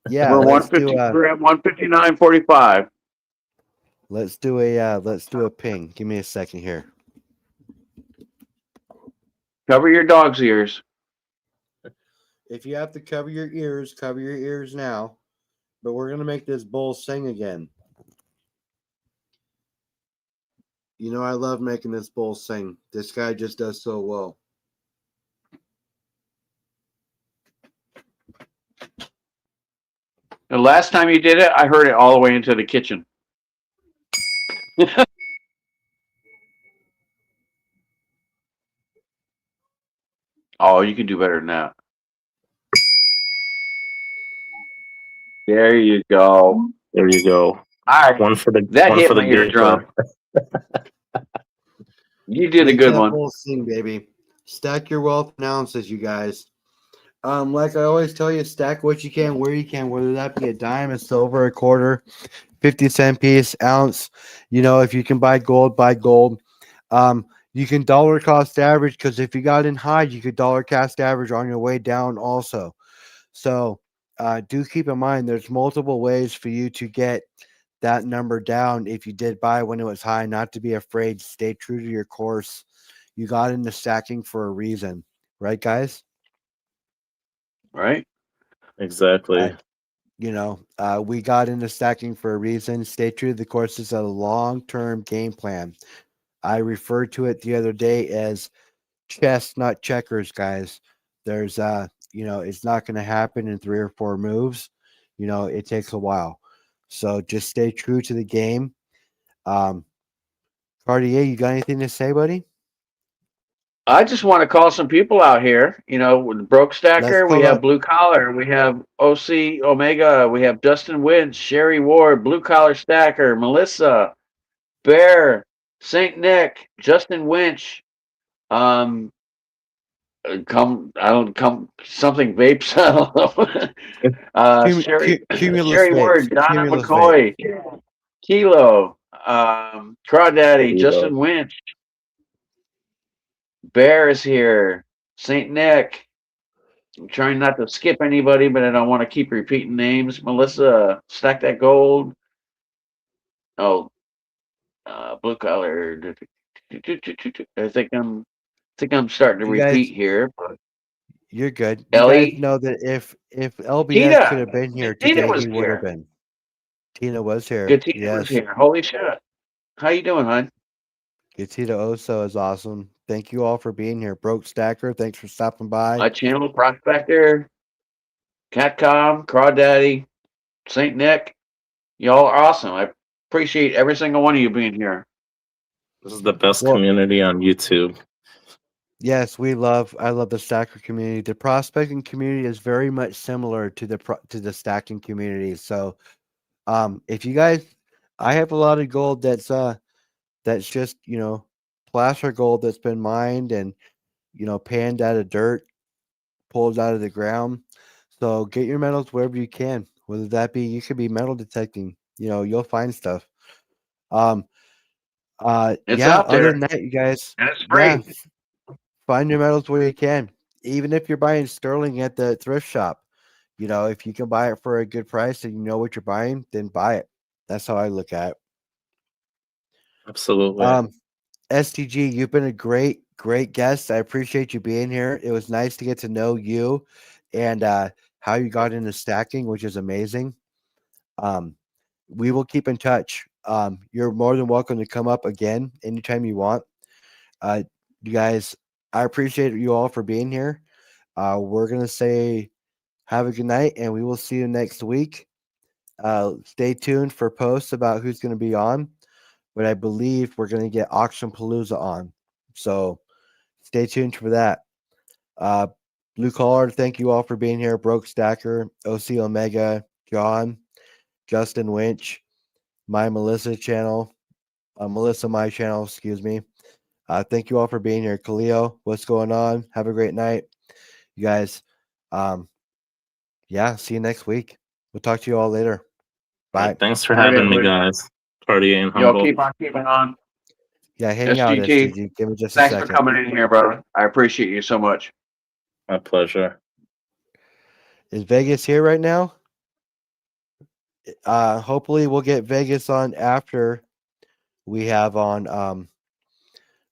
Yeah, We're 150. We're at 159.45. let's do a ping. Give me a second here. Cover your dog's ears. If you have to cover your ears now. But we're gonna make this bull sing again. You know, I love making this bull sing. This guy just does so well. The last time you did it, I heard it all the way into the kitchen. Oh, you can do better than that. There you go. There you go. All right. That One hit for the my eardrum. grateful. You did a Make good that one. bull sing, baby. Stack your wealth in ounces, you guys. Like I always tell you, stack what you can, where you can, whether that be a dime, a silver, a quarter, 50-cent piece, ounce. You know, if you can buy gold, buy gold. You can dollar cost average because if you got in high, you could dollar cost average on your way down also. So do keep in mind there's multiple ways for you to get that number down if you did buy when it was high, not to be afraid. Stay true to your course. You got into stacking for a reason, right, guys? Right? Exactly. We got into stacking for a reason. Stay true to the course. It's a long-term game plan. I referred to it the other day as chess, not checkers, guys. There's it's not going to happen in 3 or 4 moves. It takes a while. So just stay true to the game. Um, Cartier, you got anything to say, buddy? I just want to call some people out here. With the Broke Let's Stacker, we call have up. Blue Collar, we have OC Omega, we have Dustin Wynn, Sherry Ward, Blue Collar Stacker, Melissa, Bear, Saint Nick, Justin Winch, um, come something vapes. I don't know. Cumulus Sherry vapes. Ward, Donna Cumulus vapes. McCoy, Kilo, There Crawdaddy, you go. Justin Winch, Bear is here, Saint Nick. I'm trying not to skip anybody, but I don't want to keep repeating names. Melissa, Stack That Gold. Oh, Blue Collar. I think I'm starting to You guys, repeat here. But you're good. You guys Ellie, know that if LBS could Tina, have been here Tina today, was he would have here. been. Tina was here. Good, Tina was Yes. here. Holy shit! How you doing, hon? Gatita Oso is awesome. Thank you all for being here. Broke Stacker, thanks for stopping by. My channel prospector, Catcom, Crawdaddy, Saint Nick. Y'all are awesome. I appreciate every single one of you being here. This is the best Well, community on YouTube. yes, I love the stacker community. The prospecting community is very much similar to the stacking community. So, if you guys, I have a lot of gold that's just placer gold that's been mined and panned out of dirt, pulled out of the ground. So get your metals wherever you can, whether that be you could be metal detecting. You'll find stuff. Um, It's yeah. out Other there than that, you guys, and it's yeah, free. find your metals where you can. Even if you're buying sterling at the thrift shop, if you can buy it for a good price and you know what you're buying, then buy it. That's how I look at it. Absolutely. Um, STG, you've been a great guest. I appreciate you being here. It was nice to get to know you and how you got into stacking, which is amazing. Um, we will keep in touch. You're more than welcome to come up again anytime you want. Uh, you guys, I appreciate you all for being here. We're gonna say have a good night, and we will see you next week. Stay tuned for posts about who's going to be on, but I believe we're going to get Auction Palooza on. So stay tuned for that. Uh, Blue Collar, thank you all for being here. Broke Stacker, OC Omega, John, Justin Winch, my Melissa channel, Melissa my channel, excuse me. Thank you all for being here. Khalil, what's going on? Have a great night, you guys. Um, yeah, see you next week. We'll talk to you all later. All right, Bye. thanks for All right, having me, everybody. guys. Cartier and Y'all Humble. keep on keeping on. Yeah, hang out, SGT, SGG. Give me just a thanks for second. coming in here, brother. I appreciate you so much. My pleasure. Is Vegas here right now? Hopefully we'll get Vegas on after we have on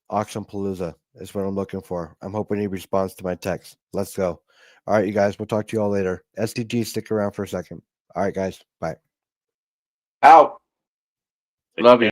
Auction Palooza. Is what I'm looking for. I'm hoping he responds to my text. Let's go. All right, you guys. We'll talk to you all later. SDG, stick around for a second. All right, guys. Bye. Out. Take Love care. you.